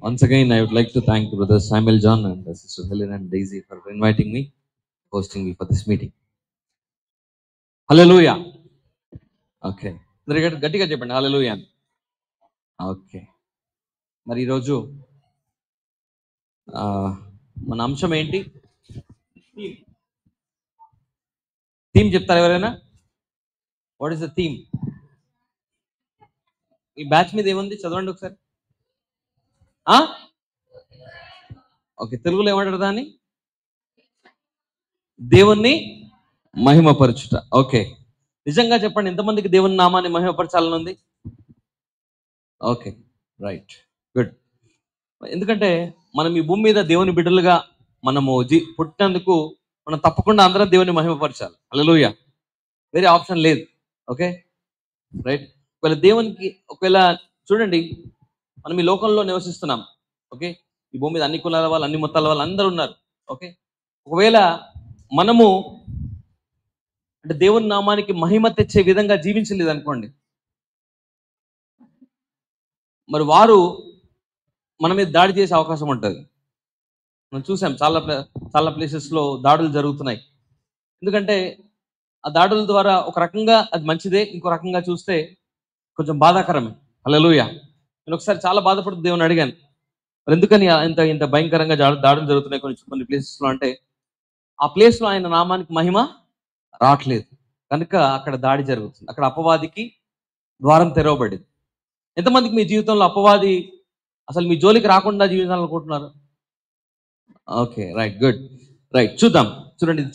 Once again, I would like to thank Brother Samuel John and Sister Helen and Daisy for inviting me, hosting me for this meeting. Hallelujah. Okay. గట్టిగా చెప్పండి హల్లెలూయా. Okay. మరి ఈరోజు మన అంశం ఏంటి? Theme చెప్తారా ఎవరైనా? What is the theme? ఈ బ్యాచ్ మీద ఏముంది చదవండి ఒకసారి. ఓకే, తెలుగులో ఏమంటారు దాన్ని? దేవుణ్ణి మహిమపరచుట. ఓకే, నిజంగా చెప్పండి, ఎంతమందికి దేవుని నామాన్ని మహిమపరచాలని ఉంది? Okay, right, good. ఎందుకంటే మనం ఈ భూమి మీద దేవుని బిడ్డలుగా మనము పుట్టినందుకు మనం తప్పకుండా అందరం దేవుని మహిమపరచాలి. హల్లెలూయా, వేరే ఆప్షన్ లేదు. Okay, right. ఒకవేళ చూడండి, మనం ఈ లోకంలో నివసిస్తున్నాం. ఓకే, ఈ భూమి మీద అన్ని కులాల వాళ్ళు, అన్ని మొత్తాల వాళ్ళు అందరూ ఉన్నారు. ఓకే, ఒకవేళ మనము అంటే దేవుని నామానికి మహిమ తెచ్చే విధంగా జీవించలేదు అనుకోండి, మరి వారు మన మీద దాడి చేసే అవకాశం ఉంటుంది. మనం చూసాం చాలా ప్లేసెస్లో దాడులు జరుగుతున్నాయి. ఎందుకంటే ఆ దాడుల ద్వారా ఒక రకంగా అది మంచిదే, ఇంకో రకంగా చూస్తే కొంచెం బాధాకరమే. హల్లెలూయా. నేను ఒకసారి చాలా బాధపడుతూ దేవుని అడిగాను, మరి ఎందుకని ఇంత భయంకరంగా దాడులు జరుగుతున్నాయి కొన్ని ప్లేసెస్లో అంటే, ఆ ప్లేస్లో ఆయన నామానికి మహిమ రావట్లేదు కనుక అక్కడ దాడి జరుగుతుంది. అక్కడ అపవాదికి ద్వారం తెరవబడింది. ఎంతమందికి మీ జీవితంలో అపవాది అసలు మీ జోలికి రాకుండా జీవించాలనుకుంటున్నారు? Okay, right, good, right. చూడండి, ఇది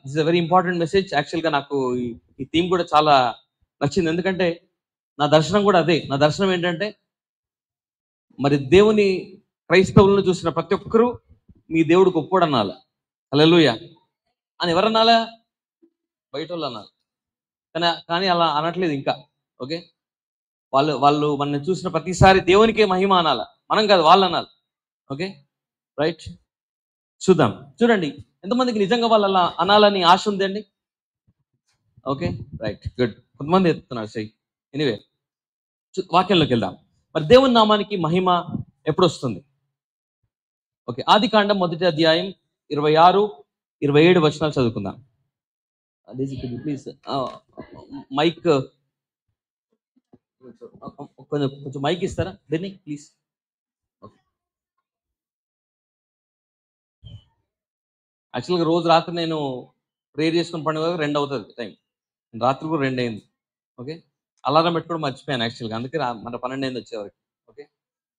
it's a very important message. యాక్చువల్గా నాకు ఈ థీమ్ కూడా చాలా నచ్చింది. ఎందుకంటే నా దర్శనం కూడా అదే. నా దర్శనం ఏంటంటే, మరి దేవుని క్రైస్తవులను చూసిన ప్రతి ఒక్కరూ మీ దేవుడు గొప్పోడు అనాలి. హల్లెలూయా అని ఎవరన్నాలా? బయట వాళ్ళు అనాలి. కానీ అలా అనట్లేదు ఇంకా. ఓకే, వాళ్ళు మనల్ని చూసిన ప్రతిసారి దేవునికే మహిమ అనాలి, మనం కాదు, వాళ్ళు అనాలి. Okay, right. చూడండి, ఎంతమందికి నిజంగా వాళ్ళు అలా అనాలని ఆశ ఉందండి? Okay, right, good. కొంతమంది ఎత్తుతున్నారు చెయ్యి. ఎనీవే, వాక్యంలోకి వెళ్దాం. మరి దేవుని నామానికి మహిమ ఎప్పుడు వస్తుంది? ఓకే, ఆదికాండం 1వ అధ్యాయం 26-27 వచనాలు చదువుకుందాం. ప్లీజ్ మైక్ కొంచెం మైక్ ఇస్తారా దీన్ని ప్లీజ్? యాక్చువల్గా రోజు రాత్రి నేను ప్రేయర్ చేసుకుని పండుగ 2 అవుతుంది టైం. రాత్రి కూడా 2 అయింది. ఓకే, అలారం పెట్టుకోవడం మర్చిపోయాను యాక్చువల్గా, అందుకే మన 12 అయింది వచ్చేవరకు. ఓకే,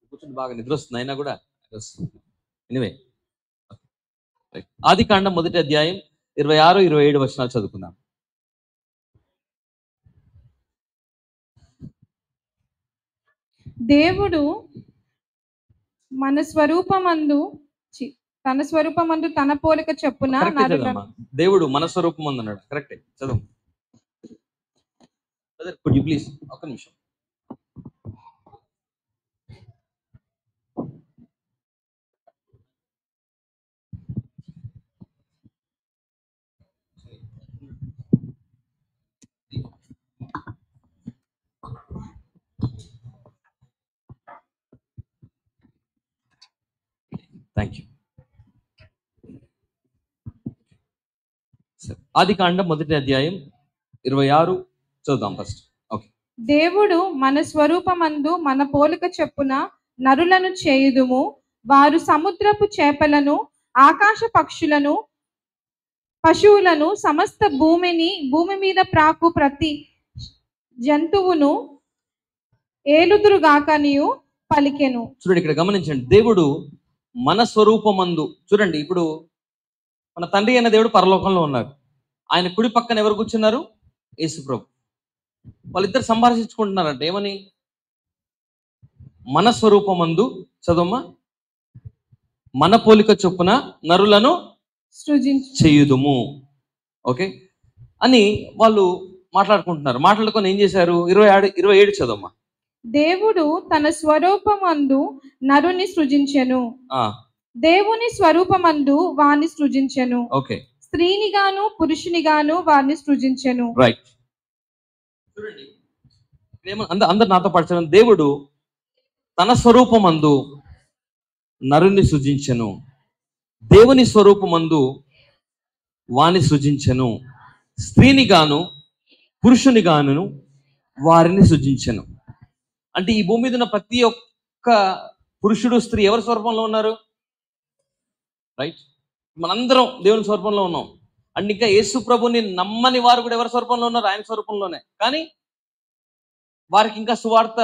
కూర్చుని బాగా నిద్ర వస్తుంది, అయినా కూడా ఎనివే. ఆదికాండం 1వ అధ్యాయం 26-27 వచనాలు చదువుకుందాం. దేవుడు తన స్వరూపమందు తన పోలిక చొప్పున దేవుడు మన స్వరూపమందు అన్నాడు. కరెక్టే, చదువు. ప్లీజ్ ఒక్క నిమిషం. Thank you. ఆదికాండం 1వ అధ్యాయం 26 చదువుదాం ఫస్ట్. ఓకే. దేవుడు మన స్వరూపమందు మన పోలిక చొప్పున నరులను చేయుదుము, వారు సముద్రపు చేపలను, ఆకాశ పక్షులను, పశువులను, సమస్త భూమి మీద ప్రాకు ప్రతి జంతువును ఏలుదురుగాకనియు పలికెను. చూడండి, ఇక్కడ గమనించండి, దేవుడు మన స్వరూపమందు. చూడండి, ఇప్పుడు మన తండ్రి అయిన దేవుడు పరలోకంలో ఉన్నారు. ఆయన కుడి పక్కన ఎవరు కూర్చున్నారు? యేసు ప్రభు. వాళ్ళిద్దరు సంభాషించుకుంటున్నారంట. ఏమని? మన స్వరూపమందు, చదువుమా, మన పోలిక చొప్పున నరులను చేయుదుము. ఓకే అని వాళ్ళు మాట్లాడుకుంటున్నారు. మాట్లాడుకొని ఏం చేశారు? 27 చదువుమా. దేవుడు తన స్వరూపమందు నరుని సృజించెను, దేవుని స్వరూపమందు వాని సృజించెను. ఓకే, స్త్రీని గాను పురుషుని గాను వారిని సృజించెను. రైట్. చూడండి, అందరు నాతో పాటు, దేవుడు తన స్వరూపమందు నరుని సృజించెను, దేవుని స్వరూపమందు వాని సృజించెను, స్త్రీని గాను పురుషుని గాను వారిని సృజించెను. అంటే ఈ భూమి మీద ఉన్న ప్రతి ఒక్క పురుషుడు స్త్రీ ఎవరి స్వరూపంలో ఉన్నారు? రైట్, మనందరం దేవుని స్వరూపంలో ఉన్నాం. అండ్ ఇంకా యేసు ప్రభుని నమ్మని వారు కూడా ఎవరి స్వరూపంలో ఉన్నారు? ఆయన స్వరూపంలోనే. కానీ వారికి ఇంకా సువార్త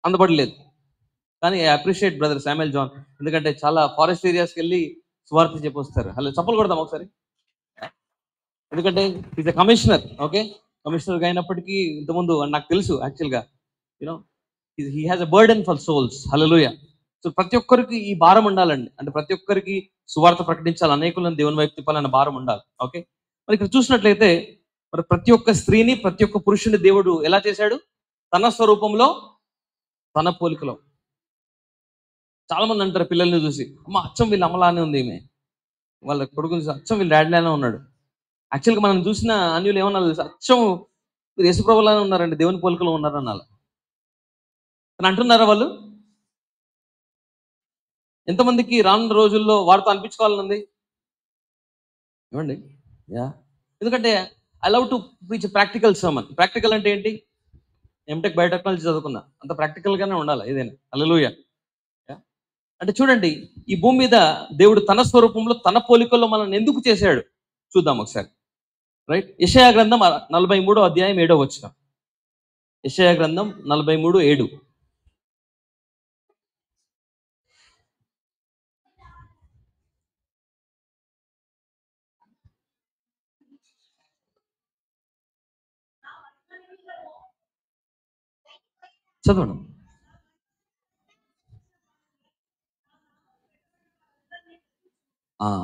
అందబడలేదు. కానీ I appreciate brother Samuel John, ఎందుకంటే చాలా ఫారెస్ట్ ఏరియాస్కి వెళ్ళి సువార్త చెప్పొస్తారు. హలో చప్పలు కొడదాం ఒకసారి. ఎందుకంటే ఈజ్ ఎ కమిషనర్. ఓకే, కమిషనర్గా అయినప్పటికీ ఇంతకుముందు నాకు తెలుసు యాక్చువల్గా, you know he has a burden for souls. Hallelujah. So ప్రతి ఒక్కరికి ఈ భారం ఉండాలండి. అంటే ప్రతి ఒక్కరికి సువార్త ప్రకటించాలి, అనేకులను దేవుని వైపు తిప్పాలన్న భారం ఉండాలి. ఓకే, మరి ఇక్కడ చూసినట్లయితే మరి ప్రతి ఒక్క స్త్రీని ప్రతి ఒక్క పురుషుని దేవుడు ఎలా చేశాడు? తన స్వరూపంలో తన పోలికలో. చాలా మంది అంటారు పిల్లల్ని చూసి, అమ్మ అచ్చం వీళ్ళ అమ్మలానే ఉంది, ఈమె వాళ్ళ కొడుకుని చూసి అచ్చం వీళ్ళ డాడీలానే ఉన్నాడు. యాక్చువల్గా మనం చూసిన అన్యులు ఏమన్నా తెలుసు, అచ్చం మీరు యేసుప్రభులానే ఉన్నారండి, దేవుని పోలికలో ఉన్నారు అనాలి. అని అంటున్నారా వాళ్ళు? ఎంతమందికి రానున్న రోజుల్లో వారితో అనిపించుకోవాలనుంది? ఏమండి? యా, ఎందుకంటే I love to preach practical sermon. Practical అంటే ఏంటి? ఎంటెక్ బయోటెక్నాలజీ చదువుకున్నా, అంత ప్రాక్టికల్గానే ఉండాలి ఏదైనా. హల్లెలూయా. అంటే చూడండి, ఈ భూమి మీద దేవుడు తన స్వరూపంలో తన పోలికల్లో మనల్ని ఎందుకు చేశాడు చూద్దాం ఒకసారి. రైట్, యెషయా గ్రంథం 43వ అధ్యాయం 7వ వచనం. యెషయా గ్రంథం 43:7. చదవండి.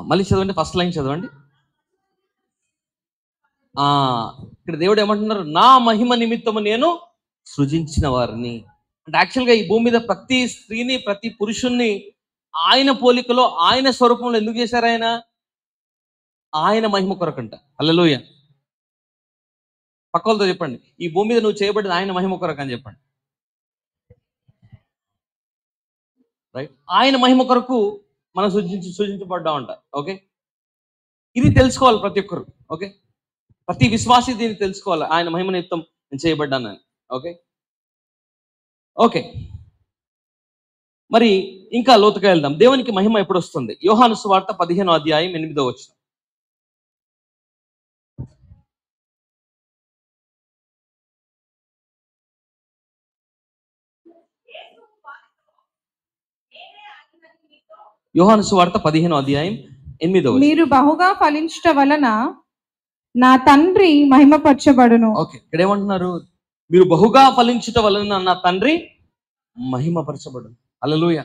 మళ్ళీ చదవండి, ఫస్ట్ లైన్ చదవండి. ఇక్కడ దేవుడు ఏమంటున్నారు? నా మహిమ నిమిత్తము నేను సృజించిన వారిని. అంటే యాక్చువల్గా ఈ భూమి మీద ప్రతి స్త్రీని ప్రతి పురుషుణ్ణి ఆయన పోలికలో ఆయన స్వరూపంలో ఎందుకు చేశారు? ఆయన మహిమ కొరకంట. హల్లెలూయా. పక్క వాళ్ళతో చెప్పండి, ఈ భూమి మీద నువ్వు చేయబడ్డది ఆయన మహిమ కొరకు అని చెప్పండి. రైట్, ఆయన మహిమ కొరకు మనం సృజించబడ్డామంట. ఓకే, ఇది తెలుసుకోవాలి ప్రతి ఒక్కరు. ఓకే, ప్రతి విశ్వాసి దీన్ని తెలుసుకోవాలి, ఆయన మహిమ నిమిత్తం నేను చేయబడ్డానని. ఓకే ఓకే మరి ఇంకా లోతుగా వెళ్దాం. దేవునికి మహిమ ఎప్పుడు వస్తుంది? యోహాను సువార్త 15వ అధ్యాయం 8వ వచనం. యోహాను సువార్త 15వ అధ్యాయం 8వ వచనం. మీరు బహుగా ఫలించుట వలన నా తండ్రి మహిమపరచబడును. ఓకే, ఇక్కడ ఏమంటున్నారు? మీరు బహుగా ఫలించుట వలన నా తండ్రి మహిమపరచబడును. హల్లెలూయా.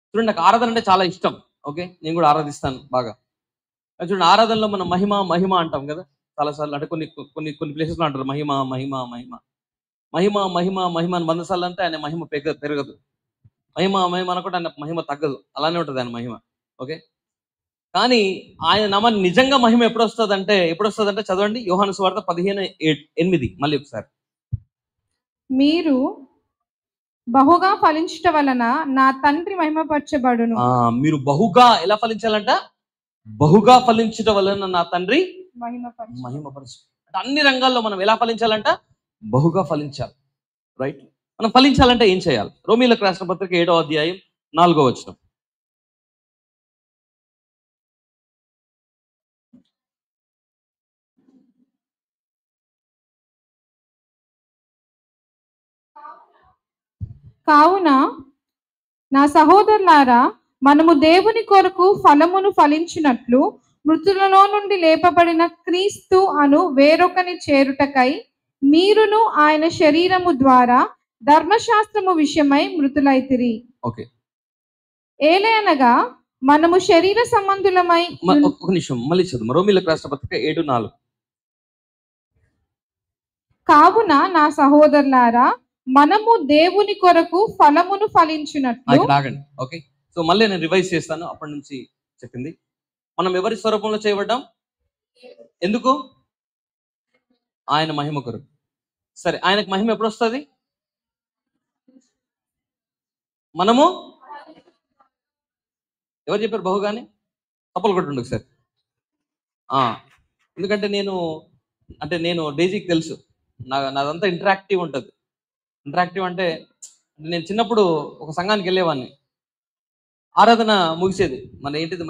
చూడండి, నాకు ఆరాధన అంటే చాలా ఇష్టం. ఓకే, నేను కూడా ఆరాధిస్తాను బాగా. చూడండి, ఆరాధనలో మనం మహిమ మహిమ అంటాం కదా చాలాసార్లు. అంటే కొన్ని కొన్ని కొన్ని ప్లేసెస్లో అంటారు మహిమ మహిమ మహిమ మహిమ మహిమ మహిమ అని 100 సార్లు అంటే ఆయన మహిమ పెరగదు. మహిమ మహిమ అనుకుంటే ఆయన మహిమ తగ్గదు, అలానే ఉంటుంది ఆయన మహిమ. ఓకే, కానీ ఆయన నామ నిజంగా మహిమ ఎప్పుడు వస్తుందంటే చదవండి, యోహాను సువార్త 15:8 మళ్ళీ ఒకసారి. మీరు బహుగా ఫలించుట వలన నా తండ్రి మహిమపరచబడును. మీరు బహుగా ఎలా ఫలించాలంట? బహుగా ఫలించుట వలన నా తండ్రి మహిమపరచు. అంటే అన్ని రంగాల్లో మనం ఎలా ఫలించాలంట? బహుగా ఫలించాలి. రైట్, మనం ఫలించాలంటే ఏం చేయాలి? రోమీయులకు రాసిన పత్రిక 7వ అధ్యాయం 4వ వచనం. కావున నా సహోదరులారా, మనము దేవుని కొరకు ఫలమును ఫలించినట్లు మృతులలో నుండి లేపబడిన క్రీస్తు అను వేరొకని చేరుటకై మీరును ఆయన శరీరము ద్వారా ధర్మశాస్త్రము విషయమై మృతులైతిరి. ఓకే, ఏలయనగా మనము శరీర సంబంధులమై. ఒక నిమిషం మళ్ళీ చదువు. రోమీయులకు రాసిన పత్రిక 7:4. కావున నా సహోదరులారా, మనము దేవుని కొరకు ఫలమును ఫలించినట్లు. ఆగండి. ఓకే, సో మళ్ళీ నేను రివైజ్ చేస్తాను అప్పటి నుంచి చెప్పింది. మనం ఎవరి స్వరూపంలో చేయబడ్డాం? ఎందుకు? ఆయన మహిమ కొరకు. సరే, ఆయనకు మహిమ ఎప్పుడు వస్తుంది? మనము ఎవరు చెప్పారు బహుగాని? తప్పలు కొట్టండి ఒకసారి. ఎందుకంటే నేను డైజీకి తెలుసు, నాదంతా ఇంటరాక్టివ్ ఉంటుంది. ఇంటరాక్టివ్ అంటే నేను చిన్నప్పుడు ఒక సంఘానికి వెళ్ళేవాడిని. ఆరాధన ముగిసేది,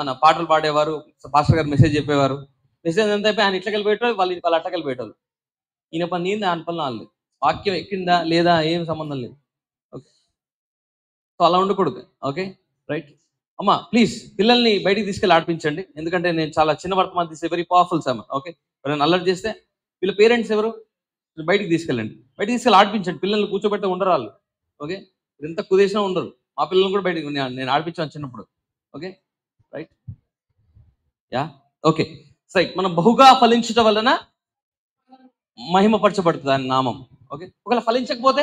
మన పాటలు పాడేవారు, పాస్టర్ గారు మెసేజ్ చెప్పేవారు. మెసేజ్ ఎంత అయిపోయి ఆయన ఇట్లకెళ్ళి పోయేటోళ్ళు, వాళ్ళు అట్టకెళ్ళి పోయేటోళ్ళు. ఈయన పని ఏంది, ఆయన పనులు వాళ్ళు. వాక్యం ఎక్కిందా లేదా ఏం సంబంధం లేదు. ఓకే, సో అలా ఉండకూడదు. Okay, right. అమ్మా ప్లీజ్ పిల్లల్ని బయటికి తీసుకెళ్ళి ఆడిపించండి, ఎందుకంటే నేను చాలా చిన్న వర్తమానం తీసే వెరీ పవర్ఫుల్ సార్. ఓకే, ఎవరైనా అల్లరి చేస్తే వీళ్ళ పేరెంట్స్ ఎవరు, బయటికి తీసుకెళ్ళండి, బయటికి తీసుకెళ్ళి ఆడిపించండి. పిల్లల్ని కూర్చోబెడితే ఉండరు వాళ్ళు. ఓకే, ఎంత కుదేశం ఉండరు. మా పిల్లల్ని కూడా బయటికి నేను ఆడిపించాను చిన్నప్పుడు. Okay, right, yeah, okay, right. మనం బహుగా ఫలించడం వలన మహిమపరచబడుతుంది ఆయన నామం. ఓకే, ఒకవేళ ఫలించకపోతే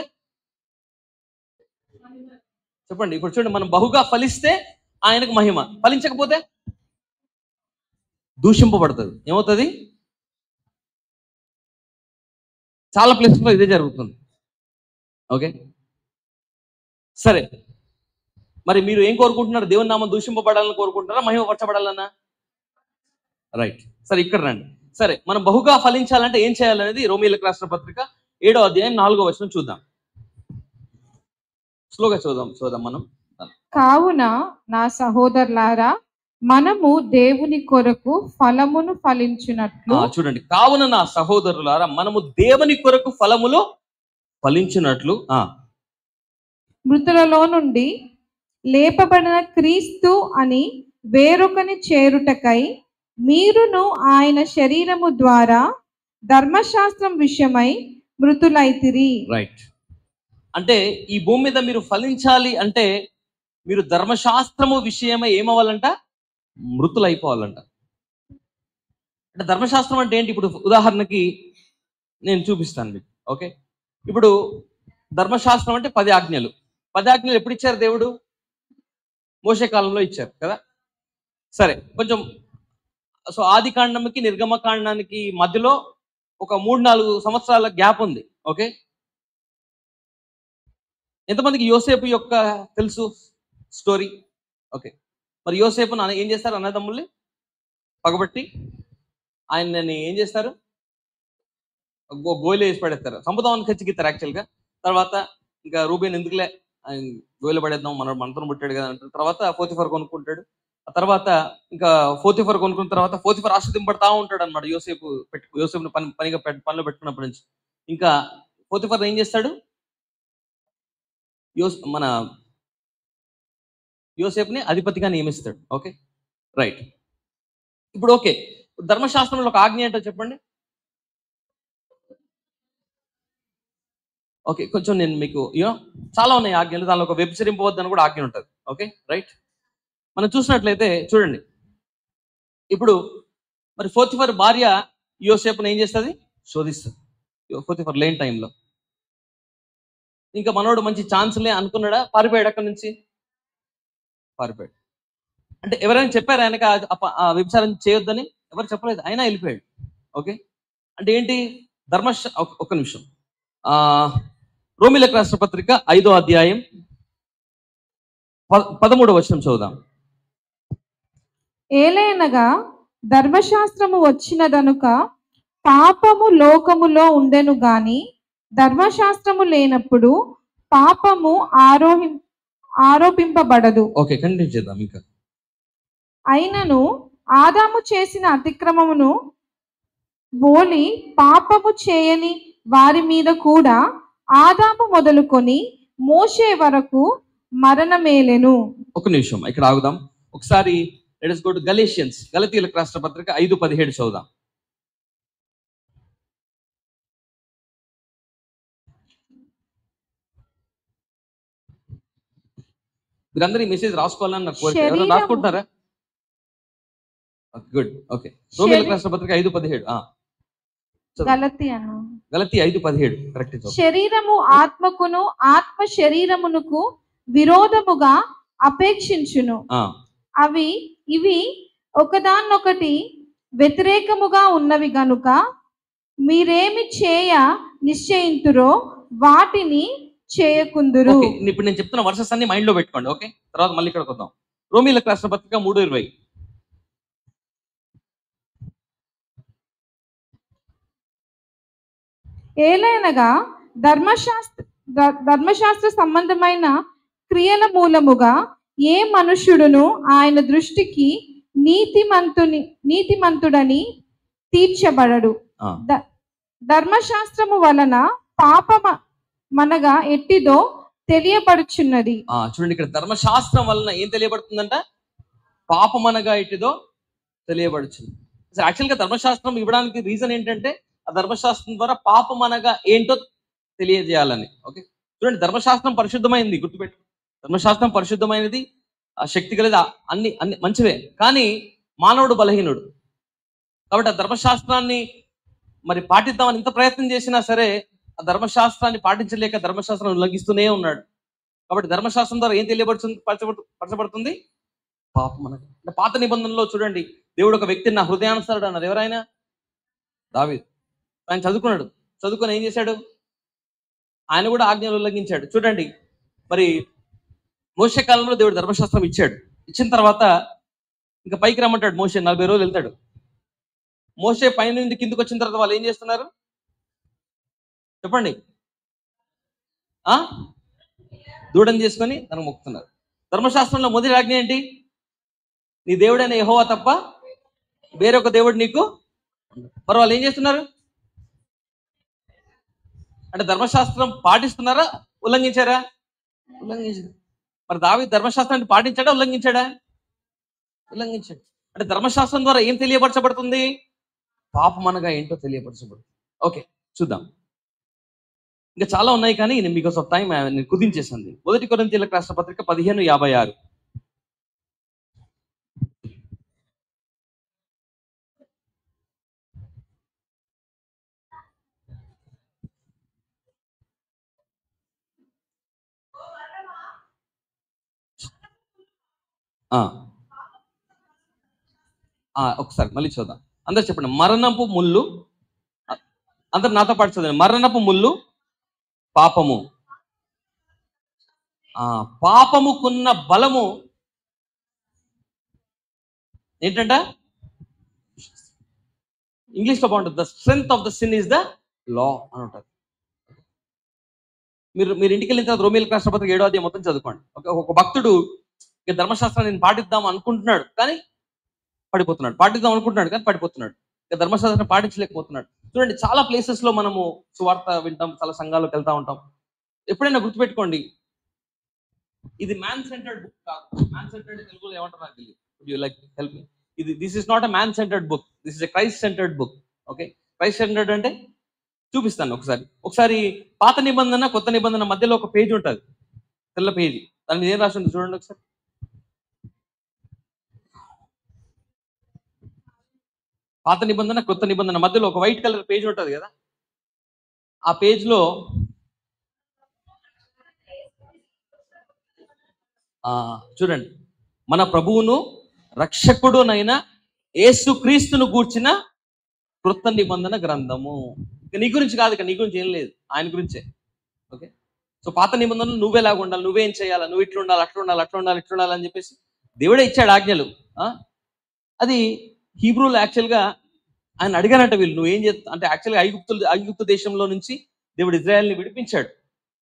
చెప్పండి. ఇప్పుడు చూడండి, మనం బహుగా ఫలిస్తే ఆయనకు మహిమ, ఫలించకపోతే దూషింపబడుతుంది. ఏమవుతుంది? చాలా ప్లేసెస్లో ఇదే జరుగుతుంది. ఓకే, సరే. మరి మీరు ఏం కోరుకుంటున్నారు? దేవుని నామం దూషింపబడాలని కోరుకుంటున్నారా, మహిమపరచబడాలన్నా? రైట్, సరే ఇక్కడ రండి. సరే, మనం బహుగా ఫలించాలంటే ఏం చేయాలనేది రోమీయులకు రాసిన పత్రిక 7వ అధ్యాయం 4వ వచనం చూద్దాం. స్లోగా చూద్దాం మనం. కావున నా సహోదరులారా, మనము దేవుని కొరకు ఫలమును ఫలించినట్లు. చూడండి, కావున నా సహోదరులారా, మనము దేవుని కొరకు ఫలములు ఫలించినట్లు మృతులలో నుండి లేపబడిన క్రీస్తు అని వేరొకని చేరుటకై మీరును ఆయన శరీరము ద్వారా ధర్మశాస్త్రం విషయమై మృతులైతిరి. రైట్. అంటే ఈ భూమి మీద మీరు ఫలించాలి అంటే మీరు ధర్మశాస్త్రము విషయమై ఏమవ్వాలంట? మృతులైపోవాలంట. అంటే ధర్మశాస్త్రం అంటే ఏంటి? ఇప్పుడు ఉదాహరణకి నేను చూపిస్తాను మీకు. ఓకే, ఇప్పుడు ధర్మశాస్త్రం అంటే 10 ఆజ్ఞలు. 10 ఆజ్ఞలు ఎప్పుడు ఇచ్చారు దేవుడు? మోషే కాలంలో ఇచ్చారు కదా. సరే, కొంచెం సో ఆది కాండంకి నిర్గమకాండానికి మధ్యలో ఒక 3-4 సంవత్సరాల గ్యాప్ ఉంది. ఓకే, ఎంతమందికి యోసేపు యొక్క తెలుసు స్టోరీ? ఓకే, మరి యోసేపు ఏం చేస్తారు? అన్నదమ్ముల్ని పగబట్టి ఆయన్ని ఏం చేస్తారు? గోయిలో వేసి పడేస్తారు, సంపదాన్ని ఖచ్చిగిస్తారు యాక్చువల్గా. తర్వాత ఇంకా రూబేన్ ఎందుకులే ఆయన గోయిలో పడేద్దాం, మనతో పుట్టాడు కదా అంటారు. తర్వాత పోతిఫర్ కొనుక్కుంటాడు. ఆ తర్వాత ఇంకా పోతిఫర్ కొనుక్కున్న తర్వాత పోతిఫర్ ఆశ్రదింపడతా ఉంటాడు అనమాట. యోసేపుని పనిలో పెట్టుకున్నప్పటి నుంచి. ఇంకా పోతిఫర్ ఏం చేస్తాడు? మన యోసేపుని అధిపతిగా నియమిస్తాడు. Okay, right. ఇప్పుడు ఓకే, ధర్మశాస్త్రంలో ఒక ఆజ్ఞ ఏంటో చెప్పండి. ఓకే, కొంచెం నేను మీకు చాలా ఉన్నాయి ఆజ్ఞలు, దానిలో ఒక వ్యభిచరింపవద్దని కూడా ఆజ్ఞ ఉంటుంది. Okay, right. మనం చూసినట్లయితే చూడండి, ఇప్పుడు మరి పోతిఫర్ భార్య యోసేపుని ఏం చేస్తుంది? శోధిస్తుంది. పోతిఫర్ లేని టైంలో ఇంకా మనోడు మంచి ఛాన్స్లే అనుకున్నాడా? పారిపోయాడు. అక్కడి నుంచి పారిపోయాడు. అంటే ఎవరైనా చెప్పారు ఆయనకి ఆ వ్యభిచారం చేయొద్దని? ఎవరు చెప్పలేదు, అయినా వెళ్ళిపోయాడు. ఓకే, అంటే ఏంటి? ఒక్క నిమిషం. రోమీయులకు రాసిన పత్రిక 5వ అధ్యాయం 13వ వచనం చదువుదాం. ఏలైనగా ధర్మశాస్త్రము వచ్చినదనుక పాపము లోకములో ఉండెను గాని ధర్మశాస్త్రము లేనప్పుడు పాపము ఆరోపింపబడదు. ఓకే, కంటిన్యూ చేద్దాం ఇంకా. అయినను ఆదాము చేసిన అతిక్రమమును బోలి పాపము చేయని వారి మీద కూడా ఆదాము మొదలుకొని మోషే వరకు మరణమేలెను. ఒక నిమిషం ఇక్కడ ఆగుదాం ఒకసారి. Let us go to Galatians, గలతీయులకు రాసిన పత్రిక 5:17 చదువుదాం. మీరందరూ ఈ మెసేజ్ రాసుకోవాలని నాకు కోరిక. ఎవరైనా రాసుకుంటారా? గుడ్. ఓకే, రోమీయులకు రాసిన పత్రిక 5:17. గలతీ 5:17 కరెక్ట్. శరీరము ఆత్మకును ఆత్మ శరీరమునకు విరోధముగా అపేక్షించును. ఇవి ఒకదాన్నొకటి వ్యతిరేకముగా ఉన్నవి గనుక మీరేమి చేయ నిశ్చయింతురో వాటిని చేయకుందురు. ఇప్పుడు నేను చెప్తున్న వర్సెస్ అన్ని మైండ్ లో పెట్టుకోండి. ఓకే, తర్వాత మళ్ళీ ఇక్కడికి వద్దాం. రోమీలకు రాసిన పత్రిక 3:20. ఏలైనగా ధర్మశాస్త్ర సంబంధమైన క్రియల మూలముగా ఏ మనుష్యుడును ఆయన దృష్టికి నీతిమంతుడని తీర్చబడడు. ధర్మశాస్త్రము వలన పాపమనగా ఎట్టిదో తెలియబడుచున్నది. చూడండి, ఇక్కడ ధర్మశాస్త్రం వలన ఏం తెలియబడుతుందంట? పాపమనగా ఎట్టిదో తెలియబడుచుంది. యాక్చువల్గా ధర్మశాస్త్రం ఇవ్వడానికి రీజన్ ఏంటంటే ఆ ధర్మశాస్త్రం ద్వారా పాపం అనగా ఏంటో తెలియజేయాలని. ఓకే, చూడండి, ధర్మశాస్త్రం పరిశుద్ధమైనది, గుర్తుపెట్టు. ధర్మశాస్త్రం పరిశుద్ధమైనది, శక్తి కలిది, అన్ని అన్ని మంచివే. కానీ మానవుడు బలహీనుడు కాబట్టి ఆ ధర్మశాస్త్రాన్ని మరి పాటిద్దామని ఎంత ప్రయత్నం చేసినా సరే ఆ ధర్మశాస్త్రాన్ని పాటించలేక ధర్మశాస్త్రాన్ని ఉల్లంఘిస్తూనే ఉన్నాడు. కాబట్టి ధర్మశాస్త్రం ద్వారా ఏం తెలియబడుతుంది, పరచబడుతుంది? పాపం అనగా. అంటే పాత నిబంధనలో చూడండి, దేవుడు ఒక వ్యక్తిని నా హృదయానుసారుడు అన్నారు. ఎవరైనా? దావీదు. ఆయన చదువుకొని ఏం చేశాడు? ఆయన కూడా ఆజ్ఞలు ఉల్లంఘించాడు. చూడండి, మరి మోషే కాలంలో దేవుడు ధర్మశాస్త్రం ఇచ్చాడు. ఇచ్చిన తర్వాత ఇంకా పైకి రమ్మంటాడు. మోషే 40 రోజులు వెళ్తాడు. మోషే పైన నుండి కిందకి వచ్చిన తర్వాత వాళ్ళు ఏం చేస్తున్నారు చెప్పండి? దూడం చేసుకొని తనకు మొక్కుతున్నారు. ధర్మశాస్త్రంలో మొదటి ఆజ్ఞ ఏంటి? నీ దేవుడైన యెహోవా తప్ప వేరొక దేవుడు నీకు. మరి వాళ్ళు ఏం చేస్తున్నారు అంటే ధర్మశాస్త్రం పాటిస్తున్నారా, ఉల్లంఘించారా? ఉల్లంఘించారు. మరి దావీదు ధర్మశాస్త్రాన్ని పాటించాడా, ఉల్లంఘించాడా? ఉల్లంఘించాడు. అంటే ధర్మశాస్త్రం ద్వారా ఏం తెలియపరచబడుతుంది? పాపం అనగా ఏంటో తెలియపరచబడుతుంది. ఓకే, చూద్దాం. ఇంకా చాలా ఉన్నాయి కానీ నేను బికాస్ ఆఫ్ టైం నేను కుదించేసాను. 1 కొరింథీయులకు రాసిన పత్రిక 15:56. ఒకసారి మళ్ళీ చూద్దాం. అందరు చెప్పండి. మరణపు ముళ్ళు. అందరు నాతో పాటు చదవండి. మరణపు ముళ్ళు పాపము. పాపముకున్న బలము ఏంటంట? ఇంగ్లీష్లో బాగుంటుంది. The strength of the sin is the law అని ఉంటుంది. మీరు ఇంటికి వెళ్ళిన తర్వాత రోమీయులకు రాసిన పత్రిక 7వ అధ్యాయం మొత్తం చదువుకోండి. ఒక భక్తుడు ఇక ధర్మశాస్త్రాన్ని నేను పాటిద్దాం అనుకుంటున్నాడు కానీ పడిపోతున్నాడు, పాటిద్దాం అనుకుంటున్నాడు కానీ పడిపోతున్నాడు, ఇక ధర్మశాస్త్రాన్ని పాటించలేకపోతున్నాడు. చూడండి, చాలా ప్లేసెస్ లో మనము సువార్త వింటాం, చాలా సంఘాలకు వెళ్తా ఉంటాం. ఎప్పుడైనా గుర్తుపెట్టుకోండి, ఇది మ్యాన్ సెంటర్డ్ బుక్ కాదు. మ్యాన్ సెంటర్డ్ తెలుగులో ఏమంటారు నాకు తెలియదు. Would you like help me? This is not a man centred book, this is a Christ centred book. Okay, Christ centred అంటే చూపిస్తాను ఒకసారి. పాత నిబంధన కొత్త నిబంధన మధ్యలో ఒక పేజీ ఉంటుంది, తెల్ల పేజీ. దాని మీద ఏం రాసి ఉంది చూడండి ఒకసారి. పాత నిబంధన కొత్త నిబంధన మధ్యలో ఒక వైట్ కలర్ పేజ్ ఉంటుంది కదా, ఆ పేజ్లో చూడండి, మన ప్రభువును రక్షకుడునైన యేసు క్రీస్తును గూర్చిన క్రొత్త నిబంధన గ్రంథము. ఇక నీ గురించి కాదు, ఇక నీ గురించి ఏం లేదు, ఆయన గురించే. ఓకే, సో పాత నిబంధనలు నువ్వేలాగా ఉండాలి, నువ్వేం చేయాలా, నువ్వు ఇట్లా ఉండాలి, అట్లా ఉండాలి, అట్లా ఉండాలి, ఇట్లా ఉండాలి అని చెప్పేసి దేవుడే ఇచ్చాడు ఆజ్ఞలు. అది హీబ్రూలో యాక్చువల్గా ఆయన అడిగానంట, వీళ్ళు నువ్వేం చేస్తా అంటే యాక్చువల్గా ఐగుప్తు దేశంలో నుంచి దేవుడు ఇజ్రాయెల్ని విడిపించాడు.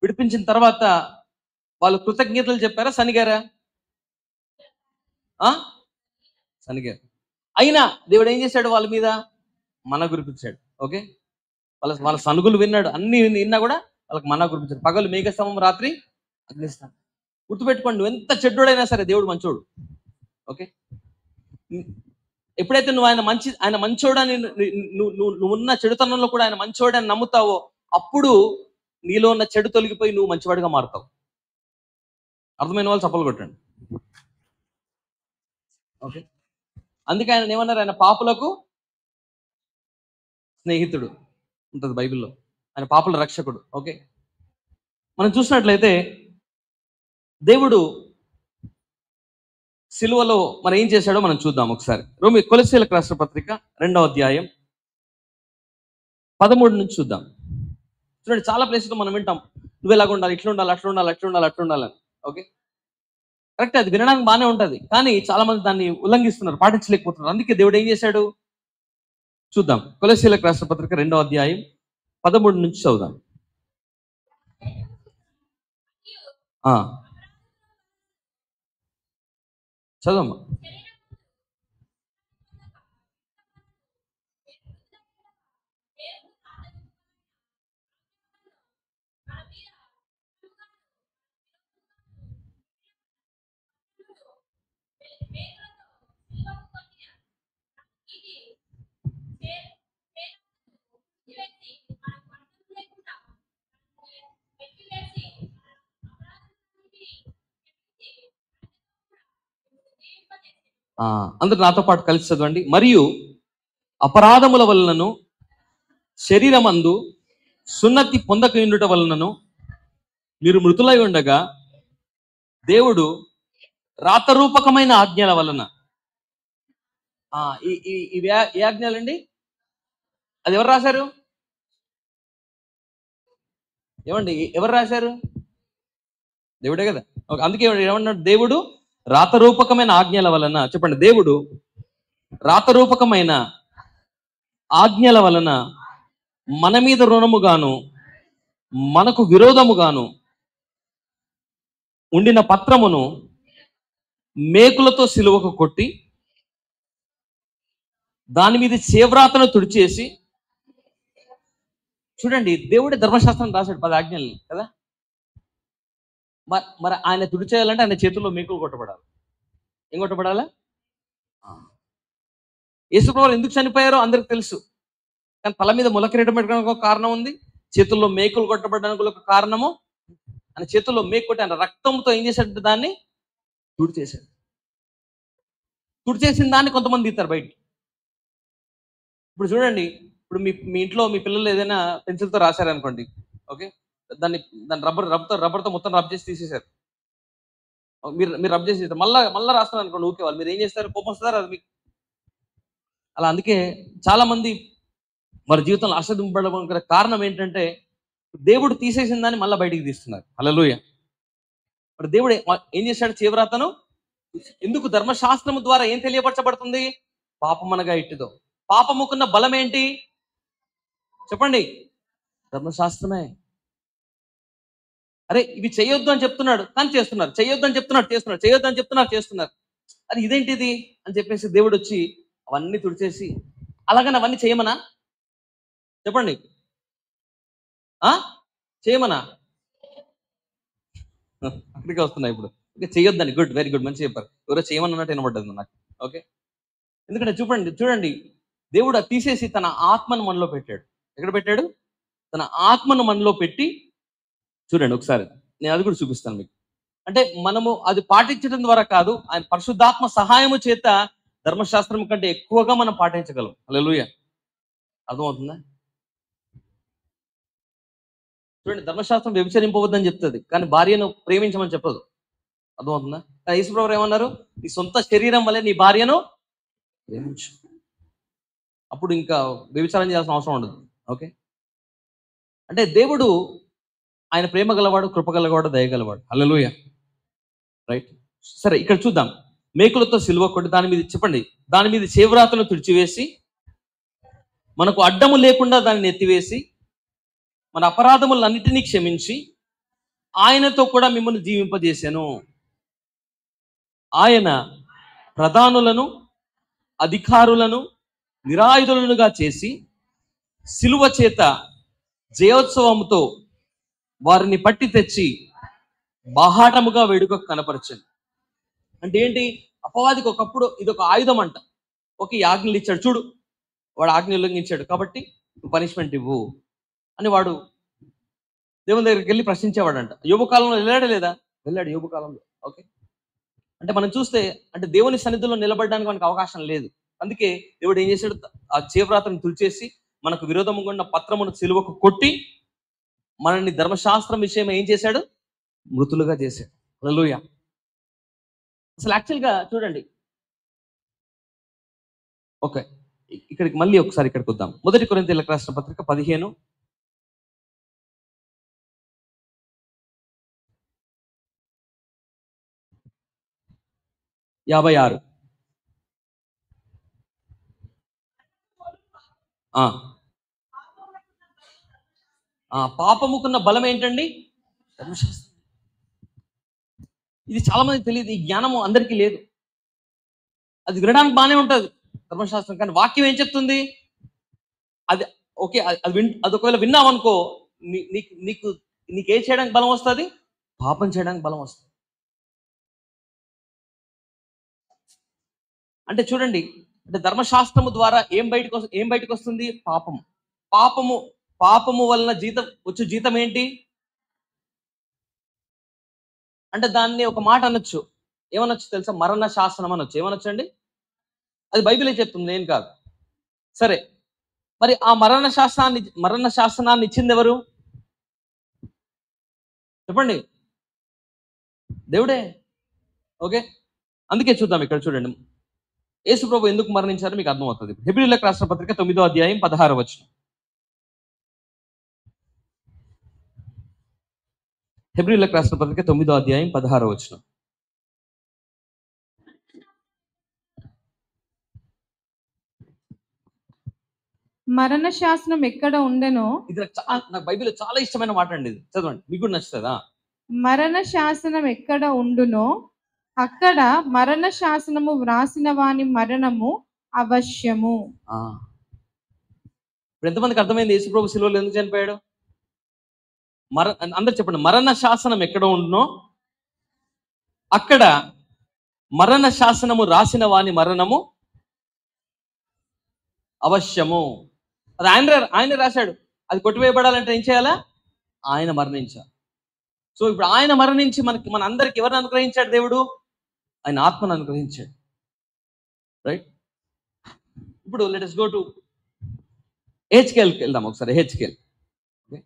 విడిపించిన తర్వాత వాళ్ళు కృతజ్ఞతలు చెప్పారా, సనిగారా? సనిగారు. అయినా దేవుడు ఏం చేశాడు వాళ్ళ మీద? మన గురిపించాడు. ఓకే, వాళ్ళ సనుగులు విన్నాడు, అన్ని విన్నా కూడా వాళ్ళకి మన గురిపించాడు. పగలు మేఘస్తంభం, రాత్రి అగ్నిస్తంభం. గుర్తుపెట్టుకోండి, నువ్వు ఎంత చెడ్డోడైనా సరే దేవుడు మంచోడు. ఓకే, ఎప్పుడైతే నువ్వు ఆయన మంచోడని నువ్వు ఉన్న చెడుతనంలో కూడా ఆయన మంచోడని నమ్ముతావో అప్పుడు నీలో ఉన్న చెడు తొలగిపోయి నువ్వు మంచివాడిగా మారుతావు. అర్థమైన వాళ్ళు చప్పలు కొట్టండి. ఓకే, అందుకే ఆయన ఏమన్నారు? ఆయన పాపులకు స్నేహితుడు ఉంటుంది బైబిల్లో, ఆయన పాపుల రక్షకుడు. ఓకే, మనం చూసినట్లయితే దేవుడు సిలువలో మనం ఏం చేశాడో మనం చూద్దాం ఒకసారి. కొలస్సీయులకు రాసిన పత్రిక 2వ అధ్యాయం 13 నుంచి చూద్దాం. చూడండి, చాలా ప్లేసెస్ మనం వింటాం, నువ్వు ఎలాగ ఉండాలి, ఇట్లా ఉండాలి, అట్లా ఉండాలి, అట్లా ఉండాలి, అట్లా ఉండాలని. ఓకే, కరెక్ట్, అది వినడానికి బాగానే ఉంటది, కానీ చాలా మంది దాన్ని ఉల్లంఘిస్తున్నారు, పాటించలేకపోతున్నారు. అందుకే దేవుడు ఏం చేశాడు చూద్దాం. కొలస్సీయులకు రాసిన పత్రిక 2వ అధ్యాయం 13 నుంచి చదువుదాం. ఆ, చదవమ్మా. అందరు నాతో పాటు కలిసి చదవండి. మరియు అపరాధముల వలనను శరీరమందు సున్నతి పొందకయుండుట వలనను మీరు మృతులై ఉండగా దేవుడు రాతరూపకమైన ఆజ్ఞల వలన ఇవి ఏ ఆజ్ఞలండి? అది ఎవరు రాశారు? ఏమండి, ఎవరు రాశారు? దేవుడే కదా. అందుకే ఏమన్నాడు? దేవుడు రాతరూపకమైన ఆజ్ఞల వలన, చెప్పండి, దేవుడు రాతరూపకమైన ఆజ్ఞల వలన మన మీద రుణముగాను మనకు విరోధముగాను ఉండిన పత్రమును మేకులతో సిలువకు కొట్టి దాని మీద చేవ్రాతను తుడిచేసి, చూడండి, దేవుడే ధర్మశాస్త్రం రాశాడు 10 ఆజ్ఞల్ని కదా. మరి ఆయన తుడిచేయాలంటే ఆయన చేతుల్లో మేకులు కొట్టబడాలి. ఏం కొట్టబడాలా? యేసుప్రభువు ఎందుకు చనిపోయారో అందరికి తెలుసు, కానీ తల మీద ములకిరీటం పెట్టడానికి ఒక కారణం ఉంది, చేతుల్లో మేకులు కొట్టబడడానికి ఒక కారణము. ఆయన చేతుల్లో మేకు కొట్టి ఆయన రక్తంతో ఏం చేశాడు? దాన్ని తుడిచేశాడు. తుడిచేసిన దాన్ని కొంతమంది తీస్తారు బయట. ఇప్పుడు చూడండి, ఇప్పుడు మీ ఇంట్లో మీ పిల్లలు ఏదైనా పెన్సిల్తో రాశారనుకోండి, ఓకే, దాన్ని రబ్బర్తో మొత్తం రబ్ చేసి తీసేశారు. మీరు రబ్ చేసి మళ్ళీ రాస్తారు అనుకోండి, ఊకే వాళ్ళు, మీరు ఏం చేస్తారు? కోపం వస్తారు అది మీకు. అలా అందుకే చాలా మంది వారి జీవితంలో ఆశీర్వదింపబడడానికి కారణం ఏంటంటే దేవుడు తీసేసిన దాన్ని మళ్ళీ బయటికి తీస్తున్నారు. హల్లెలూయా. మరి దేవుడు ఏం చేశాడు? చేవ్రాతను. ఎందుకు? ధర్మశాస్త్రము ద్వారా ఏం తెలియపరచబడుతుంది? పాపమనగా ఇట్టిదో. పాపముకున్న బలం ఏంటి చెప్పండి? ధర్మశాస్త్రమే. అరే, ఇవి చేయొద్దు అని చెప్తున్నాడు కానీ చేస్తున్నారు, చేయొద్దు అని చెప్తున్నాడు చేస్తున్నారు, చేయొద్దు అని చెప్తున్నారు చేస్తున్నారు. అది ఇదేంటిది అని చెప్పేసి దేవుడు వచ్చి అవన్నీ తుడిచేసి, అలాగని అవన్నీ చేయమనా చెప్పండి? చేయమనా? అక్కడికి వస్తున్నాయి ఇప్పుడు. ఇంకా చేయొద్దని. గుడ్, వెరీ గుడ్, మంచి చెప్పారు. ఎవరో చేయమని అన్నట్టు వినబడ్డది నాకు. ఓకే, ఎందుకంటే చూడండి, దేవుడు అది తీసేసి తన ఆత్మను మనలో పెట్టాడు. ఎక్కడ పెట్టాడు? తన ఆత్మను మనలో పెట్టి, చూడండి ఒకసారి నేను అది కూడా చూపిస్తాను మీకు. అంటే మనము అది పాటించడం ద్వారా కాదు, ఆయన పరిశుద్ధాత్మ సహాయము చేత ధర్మశాస్త్రం కంటే ఎక్కువగా మనం పాటించగలం. హల్లెలూయా. అర్థమవుతుందా? చూడండి, ధర్మశాస్త్రం వ్యభిచరింపవద్దని చెప్తుంది కానీ భార్యను ప్రేమించమని చెప్పదు. అర్థమవుతుందా? యేసుప్రభువు ఏమన్నారు? నీ సొంత శరీరం వల్లే నీ భార్యను ప్రేమించు, అప్పుడు ఇంకా వ్యభిచారం చేయాల్సిన అవసరం ఉండదు. ఓకే, అంటే దేవుడు ఆయన ప్రేమ గలవాడు, కృప గలవాడు, దయగలవాడు. హల్లెలూయా. రైట్, సరే, ఇక్కడ చూద్దాం. మేకులతో సిలువ కొట్టి దాని మీద, చెప్పండి, దాని మీద చేవ్రాతను తుడిచివేసి మనకు అడ్డము లేకుండా దాన్ని ఎత్తివేసి మన అపరాధములన్నిటినీ క్షమించి ఆయనతో కూడా మిమ్మల్ని జీవింపజేశాను. ఆయన ప్రధానులను అధికారులను నిరాయుధులనుగా చేసి సిలువ చేత జయోత్సవముతో వారిని పట్టి తెచ్చి బాహాటముగా వేడుక కనపరచండి. అంటే ఏంటి? అపవాదికి ఒకప్పుడు ఇది ఒక ఆయుధం అంట. ఓకే, ఈ ఆజ్ఞలు ఇచ్చాడు, చూడు, వాడు ఆజ్ఞ ఉల్లంఘించాడు కాబట్టి పనిష్మెంట్ ఇవ్వు అని వాడు దేవుని దగ్గరికి వెళ్ళి ప్రశ్నించేవాడంట. యోబు కాలంలో వెళ్ళాడా లేదా? వెళ్ళాడు యోబు కాలంలో. ఓకే, అంటే మనం చూస్తే అంటే దేవుని సన్నిధిలో నిలబడడానికి మనకు అవకాశం లేదు. అందుకే దేవుడు ఏం చేశాడు? ఆ చేవ్రాతను తుడిచేసి మనకు విరోధముగా ఉన్న పత్రమును సిలువకు కొట్టి మనల్ని ధర్మశాస్త్రం విషయం ఏం చేశాడు? మృతులుగా చేశాడు. హల్లెలూయా. అసలు యాక్చువల్గా చూడండి, ఓకే, ఇక్కడికి మళ్ళీ ఒకసారి ఇక్కడికి వద్దాం. 1 కొరింథీయులకు రాసిన పత్రిక 15 . 56. పాపముకున్న బలం ఏంటండి? ధర్మశాస్త్రం. ఇది చాలా మందికి తెలియదు. ఈ జ్ఞానము అందరికీ లేదు. అది వినడానికి బాగానే ఉంటుంది ధర్మశాస్త్రం, కానీ వాక్యం ఏం చెప్తుంది? అది ఓకే, అది ఒకవేళ విన్నావనుకో, నీకు నీకేం చేయడానికి బలం వస్తుంది? పాపం చేయడానికి బలం వస్తుంది. అంటే చూడండి, అంటే ధర్మశాస్త్రము ద్వారా ఏం బయటకు వస్తుంది? పాపము వలన వచ్చే జీతం ఏంటి అంటే దాన్ని ఒక మాట అనొచ్చు. ఏమనొచ్చు తెలుసా? మరణ శాసనం అనొచ్చు. ఏమనొచ్చు అండి? అది బైబిలే చెప్తుంది, నేను కాదు. సరే, మరి ఆ మరణ శాసనాన్ని ఇచ్చింది ఎవరు? చెప్పండి. దేవుడే. ఓకే, అందుకే చూద్దాం. ఇక్కడ చూడండి, యేసు ప్రభు ఎందుకు మరణించారో మీకు అర్థమవుతుంది. హెబ్రీయులకు రాసిన పత్రిక 9వ అధ్యాయం 16వ వచనం. హెబ్రీయులకు రాసిన పత్రిక 9వ అధ్యాయం 16వ వచనం. మరణ శాసనం ఎక్కడ ఉండెనో, ఇది నాకు బైబిల్ చాలా ఇష్టమైన మాట అండి. ఇది చదవండి, మీకు కూడా నచ్చుతుందా? మరణ శాసనం ఎక్కడ ఉండునో అక్కడ మరణ శాసనము వ్రాసిన వాని మరణము అవశ్యము. ఇప్పుడు ఎంతమందికి అర్థమైంది యేసు ప్రభు శిలువలో ఎందుకు చనిపోయాడు? అందరు చెప్పండి. మరణ శాసనం ఎక్కడ ఉండునో అక్కడ మరణ శాసనము రాసిన వాని మరణము అవశ్యము. అది ఆయన రాశాడు. అది కొట్టివేయబడాలంటే ఏం చేయాలా? ఆయన మరణించాలి. సో ఇప్పుడు ఆయన మరణించి మన అందరికి ఎవరిని అనుగ్రహించాడు? దేవుడు ఆయన ఆత్మను అనుగ్రహించాడు. రైట్. ఇప్పుడు లెట్ us go to హెచ్కేల్కి వెళ్దాం ఒకసారి. హెచ్కేల్. Okay,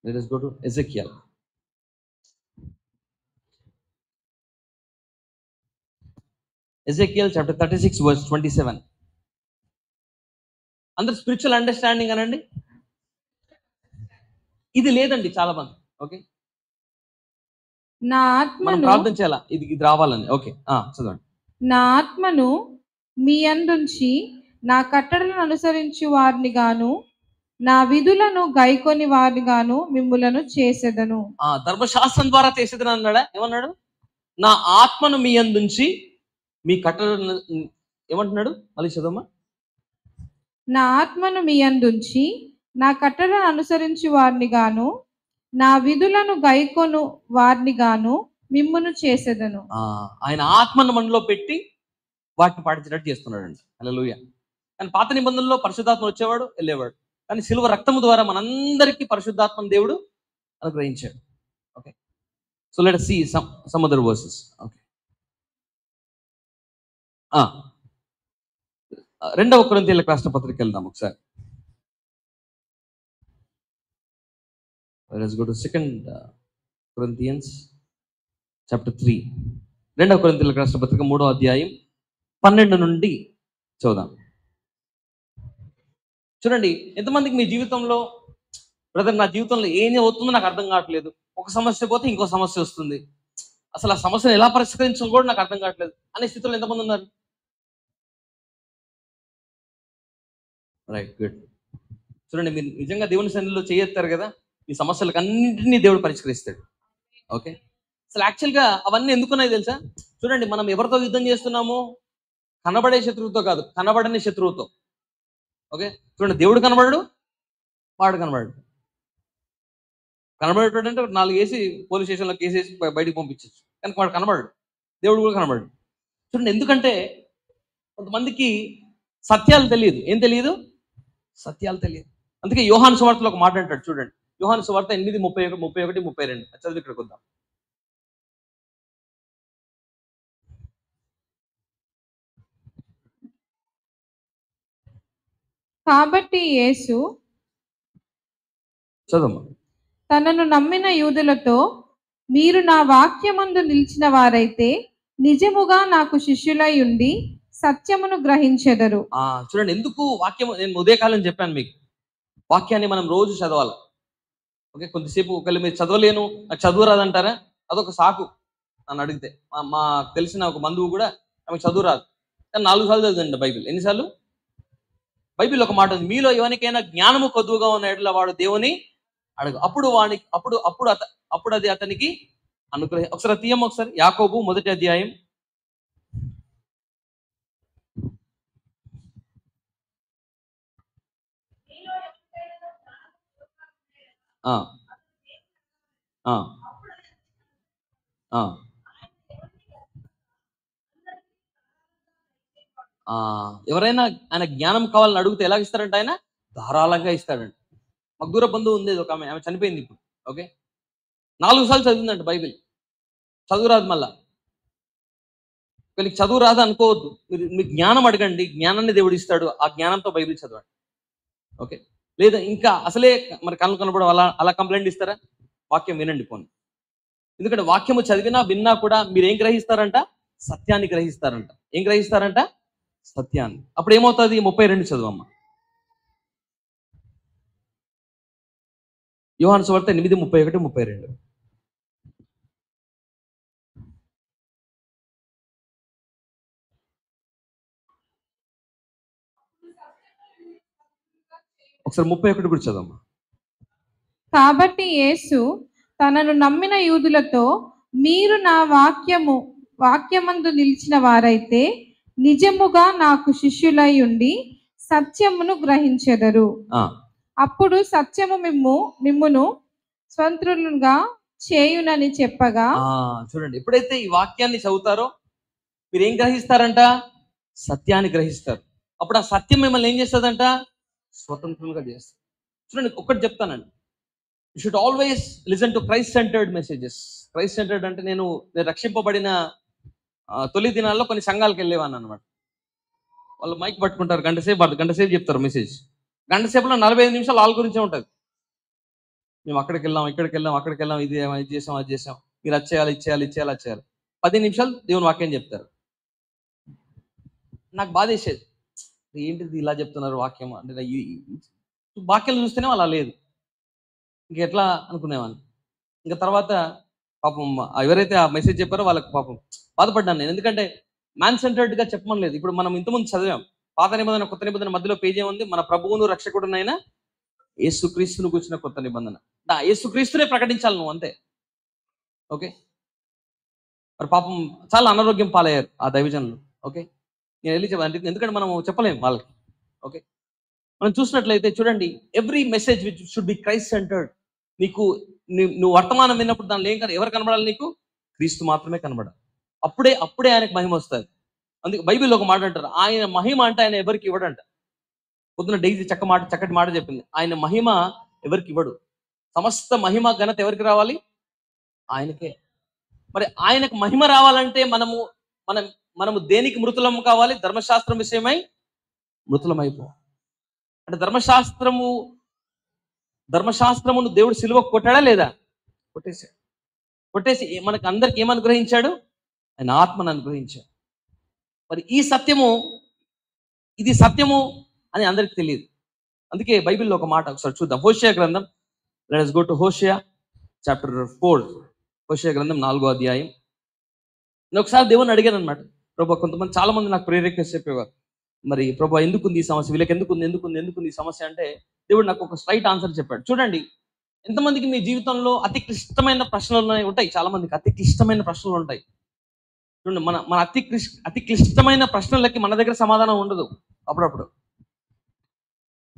let us go to Ezekiel. Ezekiel chapter 36 verse 27. అందరు స్పిరిచువల్ అండర్స్టాండింగ్ అనండి. ఇది లేదండి చాలా మంది. ఓకే, నా ఆత్మను ప్రార్థన చేయాలా ఇది రావాలని. ఓకే, చదవండి. నా ఆత్మను మీ అందుంచి నా కట్టడలను అనుసరించి వారిని గాను నా విధులను గైకొని వారిని గాను మిమ్ములను చేసేదను. ధర్మశాస్త్రం ద్వారా చేసేదని అన్నాడా? ఏమన్నాడు? నా ఆత్మను మీ అందుంచి మీ కట్టడలను ఏమంటున్నాడు? మళ్ళీ చదవమ్మా. నా ఆత్మను మీ అందుంచి నా కట్టడలను అనుసరించి వారిని గాను నా విధులను గైకొను వారిని గాను మిమ్మును చేసేదను. ఆయన ఆత్మను మనలో పెట్టి వాటిని పాటించినట్టు చేస్తున్నాడండి. హల్లెలూయా. కానీ పాత నిబంధనలో పరిశుద్ధాత్మ వచ్చేవాడు, వెళ్ళేవాడు. కానీ సిలువ రక్తము ద్వారా మనందరికీ పరిశుద్ధాత్మను దేవుడు అనుగ్రహించాడు. Okay, so let us see some other verses. Okay, 2వ కొరింథీయులకు రాసిన పత్రిక వెళ్దాం ఒకసారి. Let us go to 2 Corinthians chapter 3. 2వ కొరింథీయులకు రాసిన పత్రిక 3వ అధ్యాయం 12 నుండి చూద్దాం. చూడండి, ఎంతమందికి మీ జీవితంలో, బ్రదర్ నా జీవితంలో ఏం అవుతుందో నాకు అర్థం కావట్లేదు, ఒక సమస్య పోతే ఇంకో సమస్య వస్తుంది, అసలు ఆ సమస్యను ఎలా పరిష్కరించాలో కూడా నాకు అర్థం కావట్లేదు అనే స్థితిలో ఎంతమంది ఉన్నారు? Right, good. చూడండి, మీరు నిజంగా దేవుని సన్నిధిలో చేయెత్తారు కదా, మీ సమస్యలకు అన్నింటినీ దేవుడు పరిష్కరిస్తాడు. ఓకే, అసలు యాక్చువల్గా అవన్నీ ఎందుకున్నాయి తెలుసా? చూడండి, మనం ఎవరితో యుద్ధం చేస్తున్నాము? కనబడే శత్రువుతో కాదు, కనబడని శత్రువుతో. ఓకే, చూడండి, దేవుడు కనబడడు, వాడు కనబడడు. కనబడేటోడు అంటే 4 వేసి పోలీస్ స్టేషన్లో కేసేసి బయటికి పంపించచ్చు, కానీ వాడు కనబడడు. దేవుడు కూడా కనబడడు. చూడండి, ఎందుకంటే కొంతమందికి సత్యాలు తెలియదు. ఏం తెలియదు? సత్యాలు తెలియదు. అందుకే యోహాను సువార్తలో ఒక మాట అంటాడు. చూడండి, యోహాను సువార్త 8:31, 31, 32 చదివి ఇక్కడికి వద్దాం. కాబట్టి యేసు చదవమ్మా. తనను నమ్మిన యూదులతో, మీరు నా వాక్యమందు నిలిచిన వారైతే నిజముగా నాకు శిష్యులై ఉండి సత్యమును గ్రహించెదరు. చూడండి, ఎందుకు వాక్యం, నేను ఉదయకాలం చెప్పాను మీకు, వాక్యాన్ని మనం రోజు చదవాలి. ఓకే, కొద్దిసేపు ఒకవేళ మీరు చదవలేను, నాకు చదువు రాదంటారా, అదొక సాకు. నన్ను అడిగితే. మా తెలిసిన ఒక బంధువు కూడా ఆమెకు చదువు రాదు, కానీ 4 సార్లు చదివిందండి బైబిల్. ఎన్నిసార్లు? బైబిల్ ఒక మాట ఉంది, మీలో ఎవరికైనా జ్ఞానము కొద్దుగా ఉన్న ఎడల వాడు దేవుని అడుగు, అప్పుడు వానికి అప్పుడు అది అతనికి అనుగ్రహం. ఒకసారి తీయమ్మ, ఒకసారి యాకోబు 1వ అధ్యాయం. ఆ, ఆ, ఆ, ఆ. ఎవరైనా ఆయన జ్ఞానం కావాలని అడిగితే ఎలా ఇస్తారంట? ఆయన ధారాళంగా ఇస్తాడంట. మాకు దూర బంధువు ఉంది ఒక ఆమె చనిపోయింది ఇప్పుడు. ఓకే, 4 సార్లు చదివిందంట బైబిల్, చదువు రాదు. మళ్ళా వీళ్ళకి చదువు రాదు అనుకోవద్దు, మీకు జ్ఞానం అడగండి, జ్ఞానాన్ని దేవుడు ఇస్తాడు. ఆ జ్ఞానంతో బైబిల్ చదవండి. ఓకే, లేదా ఇంకా అసలే మరి కళ్ళు కనపడం అలా కంప్లైంట్ ఇస్తారా? వాక్యం వినండి పోనీ. ఎందుకంటే వాక్యము చదివినా విన్నా కూడా మీరు ఏం గ్రహిస్తారంట? సత్యాన్ని గ్రహిస్తారంట. ఏం గ్రహిస్తారంట? సత్యాన్ని. అప్పుడు ఏమవుతుంది? 32 చదువమ్మ. యోహాను సువార్త 8:31, 32. ఒకసారి 31 కూడా చదవమ్మా. కాబట్టి యేసు తనను నమ్మిన యూదులతో, మీరు నా వాక్యమందు నిలిచిన వారైతే నిజముగా నాకు శిష్యులై ఉండి సత్యమును గ్రహించెదరు. అప్పుడు సత్యము మిమ్మును స్వతంత్రులుగా చేయునని చెప్పగా. చూడండి, ఎప్పుడైతే ఈ వాక్యాన్ని చదువుతారో మీరు ఏం గ్రహిస్తారంట? సత్యాన్ని గ్రహిస్తారు. అప్పుడు ఆ సత్యం మిమ్మల్ని ఏం చేస్తుందంట? స్వతంత్రులుగా చేస్తారు. చూడండి, ఒక్కటి చెప్తానండి, you should always listen to Christ centred messages. Christ centred అంటే నేను రక్షింపబడిన తొలి దినాల్లో కొన్ని సంఘాలకు వెళ్ళేవాన్ని అనమాట. వాళ్ళు మైక్ పట్టుకుంటారు, గంటసేపు చెప్తారు మెసేజ్. గంటసేపులో 45 నిమిషాలు వాళ్ళ గురించే ఉంటుంది. మేము అక్కడికి వెళ్ళాం, ఇక్కడికి వెళ్ళాం, ఇది చేసాం, అది చేసాం, మీరు అది చేయాలి. 10 నిమిషాలు దేవుని వాక్యం చెప్తారు. నాకు బాధ వేసేది, ఏంటిది ఇలా చెప్తున్నారు వాక్యం అంటే. వాక్యాలు చూస్తేనే అలా లేదు, ఇంకెట్లా అనుకునేవాడిని. ఇంకా తర్వాత పాపం ఎవరైతే ఆ మెసేజ్ చెప్పారో వాళ్ళకి పాపం బాధపడ్డాను నేను. ఎందుకంటే మ్యాన్ సెంటర్డ్గా చెప్పమని లేదు. ఇప్పుడు మనం ఇంతకుముందు చదివాం, పాత నిబంధన కొత్త నిబంధన మధ్యలో పేజీ ఉంది, మన ప్రభువును రక్షకుడునైనా యేసుక్రీస్తును కూర్చున్న కొత్త నిబంధన. యేసుక్రీస్తునే ప్రకటించాలి నువ్వు, అంతే. ఓకే, మరి పాపం చాలా అనారోగ్యం పాలయ్యారు ఆ దైవజనులు. ఓకే, నేను వెళ్ళి చెప్పాను, ఎందుకంటే మనం చెప్పలేము వాళ్ళకి. ఓకే, మనం చూసినట్లయితే చూడండి, every message which should be Christ centred. నువ్వు వర్తమానం విన్నప్పుడు దానిలో ఎవరు కనబడాలి? నీకు క్రీస్తు మాత్రమే కనబడాలి. అప్పుడే ఆయనకు మహిమ వస్తుంది. అందుకే బైబిల్లో ఒక మాట అంటారు, ఆయన మహిమ అంటే ఆయన ఎవరికి ఇవ్వడంట. పొద్దున డైజీ చక్కటి మాట చెప్పింది, ఆయన మహిమ ఎవరికి ఇవ్వడు. సమస్త మహిమ ఘనత ఎవరికి రావాలి? ఆయనకే. మరి ఆయనకు మహిమ రావాలంటే మనము దేనికి మృతులం కావాలి? ధర్మశాస్త్రం విషయమై మృతులమైపో. అంటే ధర్మశాస్త్రమును దేవుడు సిలువ కొట్టాడా లేదా? కొట్టేసి మనకు అందరికి ఏమనుగ్రహించాడు? ఆయన ఆత్మను అనుగ్రహించాడు. మరి ఇది సత్యము అని అందరికి తెలియదు. అందుకే బైబిల్లో ఒక మాట ఒకసారి చూద్దాం. హోషేయ గ్రంథం, లెట్ us go to హోషేయ చాప్టర్ 4. హోషేయ గ్రంథం 4వ అధ్యాయం. నేను ఒకసారి దేవుని అడిగాను అనమాట, ప్రభు, కొంతమంది చాలా మంది నాకు ప్రేయర్ రిక్వెస్ట్ చెప్పేవారు, మరి ప్రభు ఎందుకుంది ఈ సమస్య, వీళ్ళకి ఎందుకుంది ఈ సమస్య అంటే, దేవుడు నాకు ఒక స్ట్రైట్ ఆన్సర్ చెప్పాడు. చూడండి, ఎంతమందికి మీ జీవితంలో అతి క్లిష్టమైన ప్రశ్నలు ఉంటాయి. చాలా మందికి అతి క్లిష్టమైన ప్రశ్నలు ఉంటాయి. చూడండి, మన అతి క్లిష్టమైన ప్రశ్నలకి మన దగ్గర సమాధానం ఉండదు. అప్పుడప్పుడు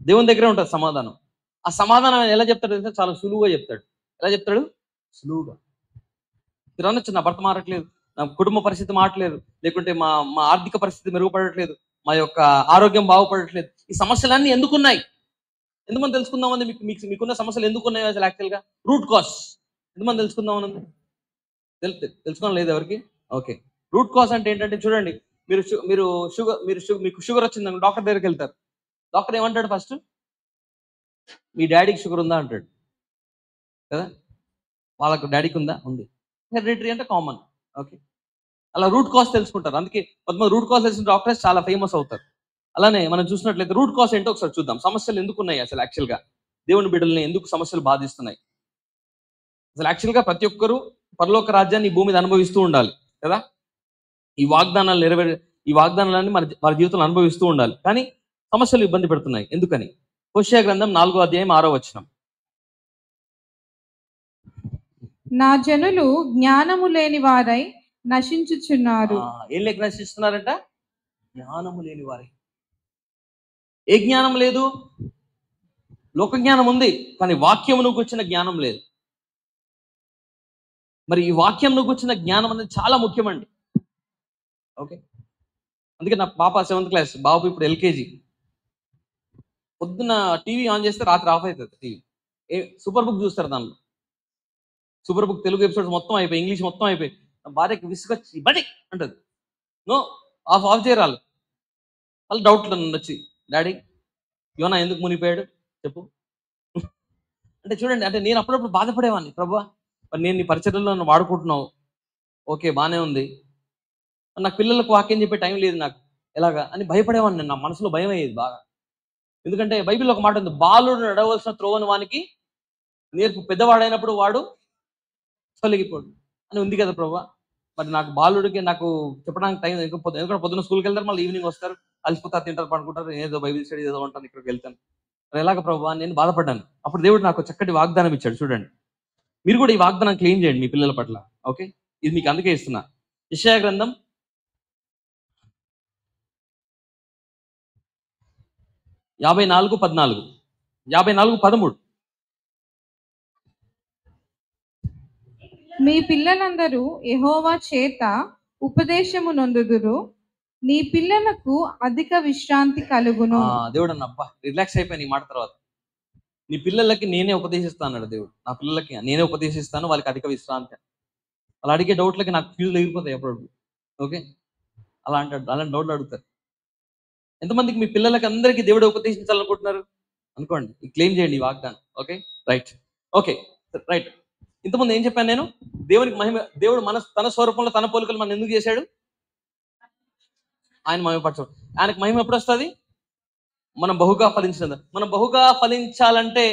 దేవుని దగ్గరే ఉంటుంది సమాధానం. ఆ సమాధానం ఎలా చెప్తాడు అంటే చాలా సులువుగా చెప్తాడు. ఎలా చెప్తాడు? సులువుగా. మీరు అనొచ్చు, నా భర్త మారట్లేదు, నా కుటుంబ పరిస్థితి మారట్లేదు, లేకుంటే మా ఆర్థిక పరిస్థితి మెరుగుపడట్లేదు, మా యొక్క ఆరోగ్యం బాగుపడట్లేదు. ఈ సమస్యలన్నీ ఎందుకున్నాయి? ఎంతమంది తెలుసుకుందామని మీకున్న సమస్యలు ఎందుకున్నాయి అసలు యాక్చువల్గా? రూట్ కాజ్ ఎంతమంది తెలుసుకుందామని తెలుసుకోవడం లేదు ఎవరికి? ఓకే, రూట్ కాజ్ అంటే ఏంటంటే, చూడండి, మీకు షుగర్ వచ్చిందని డాక్టర్ దగ్గరికి వెళ్తారు. డాక్టర్ ఏమంటాడు? ఫస్ట్ మీ డాడీకి షుగర్ ఉందా అంటాడు కదా. వాళ్ళకు డాడీకి ఉందా? ఉంది. హెరిడిటరీ అంటే కామన్. ఓకే, అలా రూట్ కాజ్ తెలుసుకుంటారు. అందుకే కొంతమంది రూట్ కాజ్ తెలిసిన డాక్టర్స్ చాలా ఫేమస్ అవుతారు. అలానే మనం చూసినట్లయితే రూట్ కాజ్ ఏంటో ఒకసారి చూద్దాం. సమస్యలు ఎందుకున్నాయి అసలు యాక్చువల్గా? దేవుని బిడ్డల్ని ఎందుకు సమస్యలు బాధిస్తున్నాయి? అసలు యాక్చువల్గా ప్రతి ఒక్కరూ పరలోక రాజ్యాన్ని ఈ భూమి మీద అనుభవిస్తూ ఉండాలి కదా. ఈ వాగ్దానాలన్నీ మన జీవితంలో అనుభవిస్తూ ఉండాలి. కానీ సమస్యలు ఇబ్బంది పెడుతున్నాయి. ఎందుకని? హోషేయ గ్రంథం 4వ అధ్యాయం 6వ వచనం. నా జనులు జ్ఞానము లేని వారై నశించుచున్నారు. ఏం లేక నశిస్తున్నారంట? జ్ఞానము లేని వారై. ఏ జ్ఞానం లేదు? లోక జ్ఞానం ఉంది, కానీ వాక్యమును గుర్చిన జ్ఞానం లేదు. మరి ఈ వాక్యంను గుర్చిన జ్ఞానం అనేది చాలా ముఖ్యమండి. ఓకే, అందుకే నా పాప 7th క్లాస్, బాబు ఇప్పుడు LKG. పొద్దున్న టీవీ ఆన్ చేస్తే రాత్రి ఆఫ్ అవుతుంది టీవీ. సూపర్ బుక్ చూస్తారు. దానిలో సూపర్ బుక్ తెలుగు ఎపిసోడ్స్ మొత్తం అయిపోయి, ఇంగ్లీష్ మొత్తం అయిపోయి, నా భార్యకి విసుగొచ్చి బడి అంటది. నో, ఆఫ్ చేయరాలు. వాళ్ళు డౌట్లు నన్ను వచ్చి, డాడీ యోనా ఎందుకు మునిగిపోయాడు చెప్పు అంటే. చూడండి, అంటే నేను అప్పుడప్పుడు బాధపడేవాడిని, ప్రభువా మరి నేను నీ పరిచర్యలో నన్ను వాడుకుంటున్నావు, ఓకే బాగానే ఉంది, నాకు పిల్లలకు వాక్యం చెప్పే టైం లేదు నాకు, ఎలాగా అని భయపడేవాడిని. నా మనసులో భయం అయ్యేది బాగా. ఎందుకంటే బైబిల్లో ఒక మాట ఉంది, బాలుడు నడవలసిన త్రోవని వానికి నేర్పు, పెద్దవాడైనప్పుడు వాడు తొలగిపోడు అని ఉంది కదా ప్రభువా. మరి నాకు బాలుడికి నాకు చెప్పడానికి టైం ఎందుకంటే పొద్దున్న స్కూల్కి వెళ్తారు, మళ్ళీ ఈవినింగ్ వస్తారు, అలసిపోతారు, తింటారు, పడుకుంటారు, ఏదో బైబిల్ స్టడీ ఏదో ఉంటాను, ఇక్కడికి వెళ్తాను. మరి ఎలాగ ప్రభువా నేను బాధపడ్డాను. అప్పుడు దేవుడు నాకు చక్కటి వాగ్దానం ఇచ్చాడు. చూడండి, మీరు కూడా ఈ వాగ్దానం క్లెయిమ్ చేయండి మీ పిల్లల పట్ల. ఓకే, ఇది మీకు అందుకే ఇస్తున్నా. యెషయా గ్రంథం 54:14, 54:13. మీ పిల్లలందరూ యెహోవా చేత ఉపదేశము నొందుదురు, నీ పిల్లలకు అధిక విశ్రాంతి కలుగును. దేవుడు అన్న అబ్బా రిలాక్స్ అయిపోయాను ఈ మాట తర్వాత. నీ పిల్లలకి నేనే ఉపదేశిస్తాను అన్నాడు దేవుడు. నా పిల్లలకి నేనే ఉపదేశిస్తాను, వాళ్ళకి అధిక విశ్రాంతి. అలా అడిగే డౌట్లకి నాకు ఫ్యూజులు ఎగిరిపోతాయి అప్పుడప్పుడు. ఓకే, అలా అంటాడు, అలాంటి డౌట్లు అడుగుతారు. ఎంతమందికి మీ పిల్లలకి అందరికీ దేవుడు ఉపదేశించాలనుకుంటున్నారు? అనుకోండి, క్లెయిమ్ చేయండి ఈ వాగ్దానం. Okay right, okay right. ఇంతకుముందు ఏం చెప్పాను నేను? దేవునికి మహిమ, దేవుడు తన స్వరూపంలో తన పోలికలు మనం ఎందుకు చేశాడు? ఆయన మహిమపరచడం. ఆయనకు మహిమ ఎప్పుడు వస్తుంది? మనం బహుగా ఫలించిన. మనం బహుగా ఫలించాలంటే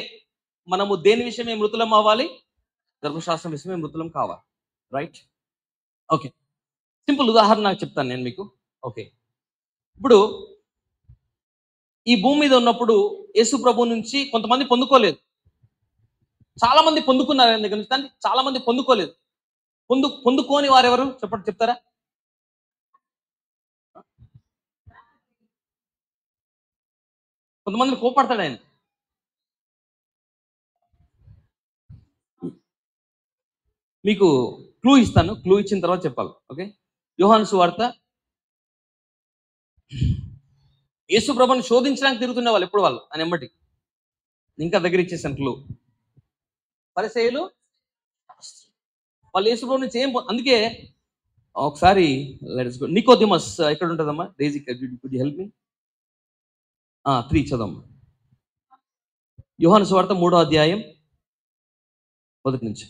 మనము దేని విషయమే మృతులం అవ్వాలి? ధర్మశాస్త్రం విషయమే మృతులం కావాలి. Right, okay. సింపుల్ ఉదాహరణ నాకు చెప్తాను నేను మీకు. ఓకే, ఇప్పుడు ఈ భూమి మీద ఉన్నప్పుడు యేసు ప్రభు నుంచి కొంతమంది పొందుకోలేదు, చాలా మంది పొందుకున్నారు ఆయన దగ్గర నుంచి, కానీ చాలా మంది పొందుకోలేదు. పొందుకోని వారెవరు చెప్తారా? కొంతమందిని కోపడతాడు ఆయన. మీకు క్లూ ఇస్తాను, క్లూ ఇచ్చిన తర్వాత చెప్పాలి. ఓకే, యోహాను సువార్త. యేసు ప్రభుని శోధించడానికి తిరుగుతున్న వాళ్ళు ఎప్పుడు వాళ్ళు అని ఎమ్మటి ఇంకా దగ్గర ఇచ్చేసాను క్లూ. పరిసయ్యులు వాళ్ళు యేసు ప్రభు నుంచి ఏం అందుకే ఒకసారి నికోదిమస్ ఎక్కడ ఉంటుందమ్మా? డేజీ కుడ్ యు హెల్ప్ మీ? 3 చదవమ్మా. యోహాను సువార్త 3వ అధ్యాయం 1 నుంచి.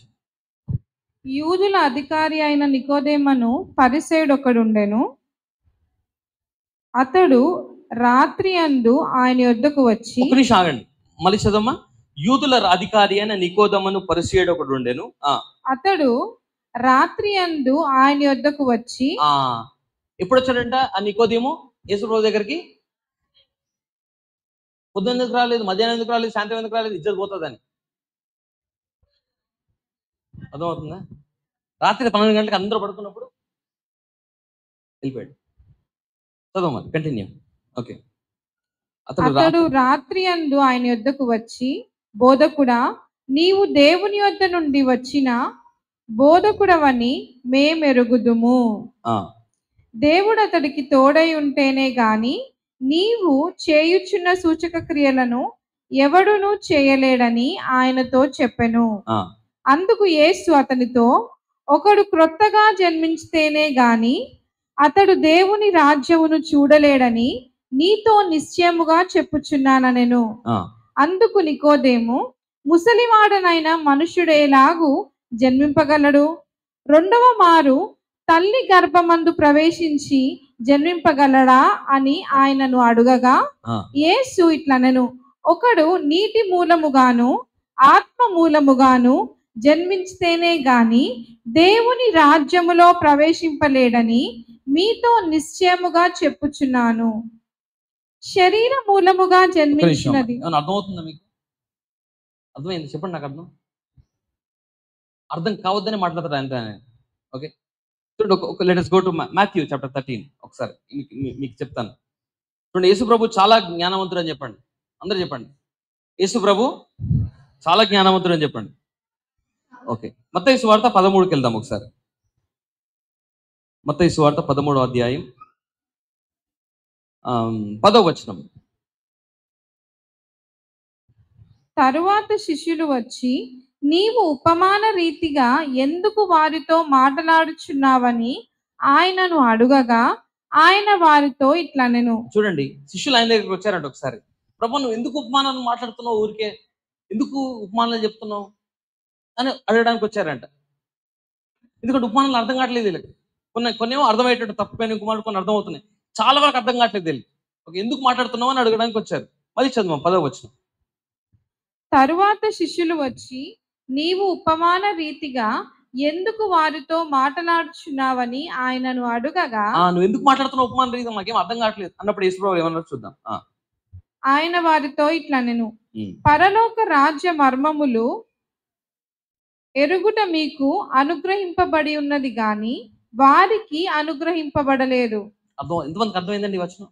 యూదుల అధికారి అయిన నికోదేమను పరిసయ్యుడు ఒకడుండెను. అతడు రాత్రి అందు ఆయన యొద్దకు వచ్చి. ఒక నిమిషం ఆగండి, మళ్ళీ చదవమ్మా. యూదుల అధికారి అయిన నికోదేమను పరిసయ్యుడు ఒకడు ఉండెను. అతడు రాత్రి అందు ఆయన యొద్దకు వచ్చి. ఎప్పుడు వచ్చాడంట ఆ నికోదేము యేసు ప్రభు దగ్గరికి? పొద్దున్న ఎందుకు రాలేదు, మధ్యాహ్నం ఎందుకు రాలేదు, సాయంత్రం ఎందుకు రాలేదు? ఇజ్జత్ పోతుందని. అర్థమవుతుందా? రాత్రి 12 గంటలకు అందరూ పడుకున్నప్పుడు వెళ్ళిపోయాడు. చదవమని కంటిన్యూ. ఓకే, అతడు రాత్రి అందు ఆయన యొద్దకు వచ్చి, బోధకుడా, నీవు దేవుని యొద్ద నుండి వచ్చిన బోధకుడవని మేమెరుగుదుము. దేవుడు అతడికి తోడై ఉంటేనే గాని నీవు చేయుచున్న సూచక క్రియలను ఎవడునూ చేయలేడని ఆయనతో చెప్పెను. అందుకు యేసు అతనితో, ఒకడు క్రొత్తగా జన్మించితేనే గాని అతడు దేవుని రాజ్యమును చూడలేడని నీతో నిశ్చయముగా చెప్పుచున్నానెను. అందుకు నికోదేము, ముసలివాడనైన మనుష్యుడేలాగు జన్మింపగలడు? రెండవ మారు తల్లి గర్భమందు ప్రవేశించి జన్మింపగలడా అని ఆయనను అడుగగా, యేసు ఇట్లనెను, ఒకడు నీటి మూలముగాను ఆత్మ మూలముగాను జన్మించితేనే గాని దేవుని రాజ్యములో ప్రవేశింపలేడని మీతో నిశ్చయముగా చెప్పుచున్నాను. శరీర మూలముగా ఒక్క నిమిషం అమ్మా. జన్మించినది. ఏమన్నా అర్థమవుతుందా మీకు? అర్థమైంది? చెప్పండి నాకు అర్థం. అర్థం కావద్దని మాట్లాడతాడు అంతే. ఓకే, చూడండి. ఒక let us go to Matthew chapter 13. ఒకసారి మీకు చెప్తాను. చూడండి, యేసు ప్రభు చాలా జ్ఞానవంతుడు అని చెప్పండి. అందరూ చెప్పండి, యేసు ప్రభు చాలా జ్ఞానవంతుడు అని చెప్పండి. ఓకే, మత్తయి సువార్త 13కి వెళ్దాం ఒకసారి. మత్తయి సువార్త 13వ అధ్యాయం 10వ వచనం. తరువాత శిష్యులు వచ్చి, నీవు ఉపమాన రీతిగా ఎందుకు వారితో మాట్లాడుచున్నావని ఆయనను అడుగగా, ఆయన వారితో ఇట్లనెను. చూడండి, శిష్యులు ఆయన దగ్గరికి వచ్చారంట ఒకసారి. ప్రభు, నువ్వు ఎందుకు ఉపమానాన్ని మాట్లాడుతున్నావు? ఊరికే ఎందుకు ఉపమానాలు చెప్తున్నావు అని అడగడానికి వచ్చారంట. ఎందుకంటే ఉపమానాలు అర్థం కావట్లేదు వీళ్ళకి. కొన్నేమో అర్థమయ్యేటట్టు తప్పిపోయిన కుమారుడు, కొన్ని అర్థమవుతున్నాయి. చాలా వరకు అర్థం కావట్లేదు వీళ్ళకి. ఓకే, ఎందుకు మాట్లాడుతున్నావు అని అడగడానికి వచ్చారు. మళ్ళీ చదువు 10వ వచనం. తరువాత శిష్యులు వచ్చి, నీవు ఉపమాన రీతిగా ఎందుకు వారితో మాట్లాడుచున్నావని ఆయనను అడుగగా, నువ్వు ఎందుకు మాట్లాడుతున్నావు ఉపమాన రీతిగా, మాకేం అర్థం కావట్లేదు అన్నప్పుడు యేసుప్రభువు ఏమన్నారు చూద్దాం. ఆయన వారితో ఇట్లనెను, పరలోక రాజ్య మర్మములు ఎరుగుట మీకు అనుగ్రహింపబడి ఉన్నది గాని వారికి అనుగ్రహింపబడలేదు. అర్థం ఎంతమందికి అర్థమైందండి ఈ వచనం?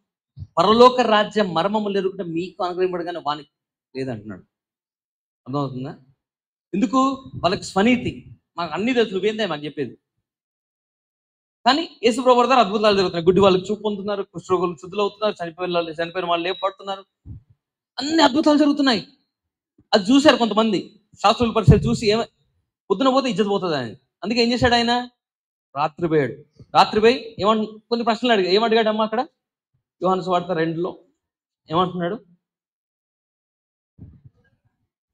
పరలోక రాజ్య మర్మములు ఎరుగుట మీకు అనుగ్రహింపబడి కానీ వానికి లేదంటున్నాడు. అర్థమవుతుందా? ఎందుకు? వాళ్ళకి స్వనీతి, మాకు అన్ని తెలుసు, నువ్వేందే మాకు చెప్పేది. కానీ యేసు ప్రభువు ద్వారా అద్భుతాలు జరుగుతున్నాయి. గుడ్డి వాళ్ళకి చూపు పొందుతున్నారు, కుష్ఠరోగులు శుద్ధులు అవుతున్నారు, చనిపోయిన వాళ్ళు లేపడుతున్నారు, అన్ని అద్భుతాలు జరుగుతున్నాయి. అది చూశారు కొంతమంది శాస్త్రుల పరిస్థితి చూసి, పొద్దున పోతే ఇజ్జత్ పోతుంది అని. అందుకే ఏం చేశాడు ఆయన? రాత్రి పోయి కొన్ని ప్రశ్నలు అడిగా. ఏమడిగాడమ్మా అక్కడ? యోహాను సువార్త 2లో ఏమంటున్నాడు?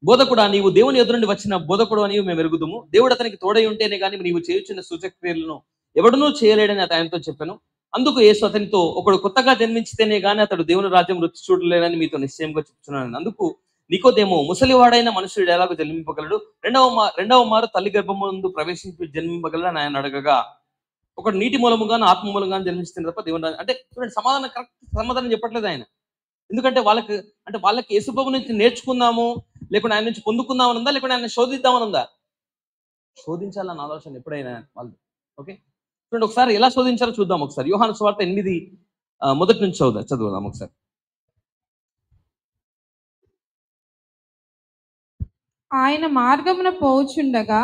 బోధకుడా, నీవు దేవుని ఎదురు నుండి వచ్చిన బోధకుడు అని మేము ఎరుగుదుము. దేవుడు అతనికి తోడై ఉంటేనే కానీ నీవు చేయుచున్న సూచక్రియలను ఎవడునూ చేయలేడని ఆయనతో చెప్పాను. అందుకు యేసు అతనితో, ఒకడు కొత్తగా జన్మించితేనే గానీ అతడు దేవుని రాజ్యం రుచి చూడలేనని మీతో నిశ్చయంగా చెప్తున్నాను. అందుకు నికోదేము, ముసలివాడైన మనుషుడు ఎలాగో జన్మింపగలడు? రెండవ మారు తల్లి గర్భముందు ప్రవేశించి జన్మింపగలడు అని ఆయన అడగగా, ఒకడు నీటి మూలముగాను ఆత్మ మూలంగాను జన్మిస్తుంది తప్ప దేవుని రాజ్యం అంటే. చూడండి, కరెక్ట్ సమాధానం చెప్పట్లేదు ఆయన. ఎందుకంటే వాళ్ళకి యేసుప్రభు నుంచి నేర్చుకుందాము, లేకుంటే ఆయన నుంచి పొందుకుందామని ఉందా, లేకుంటే ఆయన శోధిద్దామని ఉందా? శోధించాలన్న ఆలోచన ఎప్పుడైనా వాళ్ళు. ఓకే, చూడండి, ఒకసారి ఎలా శోధించారో చూద్దాం. ఒకసారి యోహాను సువార్త 8 మొదటి నుంచి చదువుదాం ఒకసారి. ఆయన మార్గమున పోచుండగా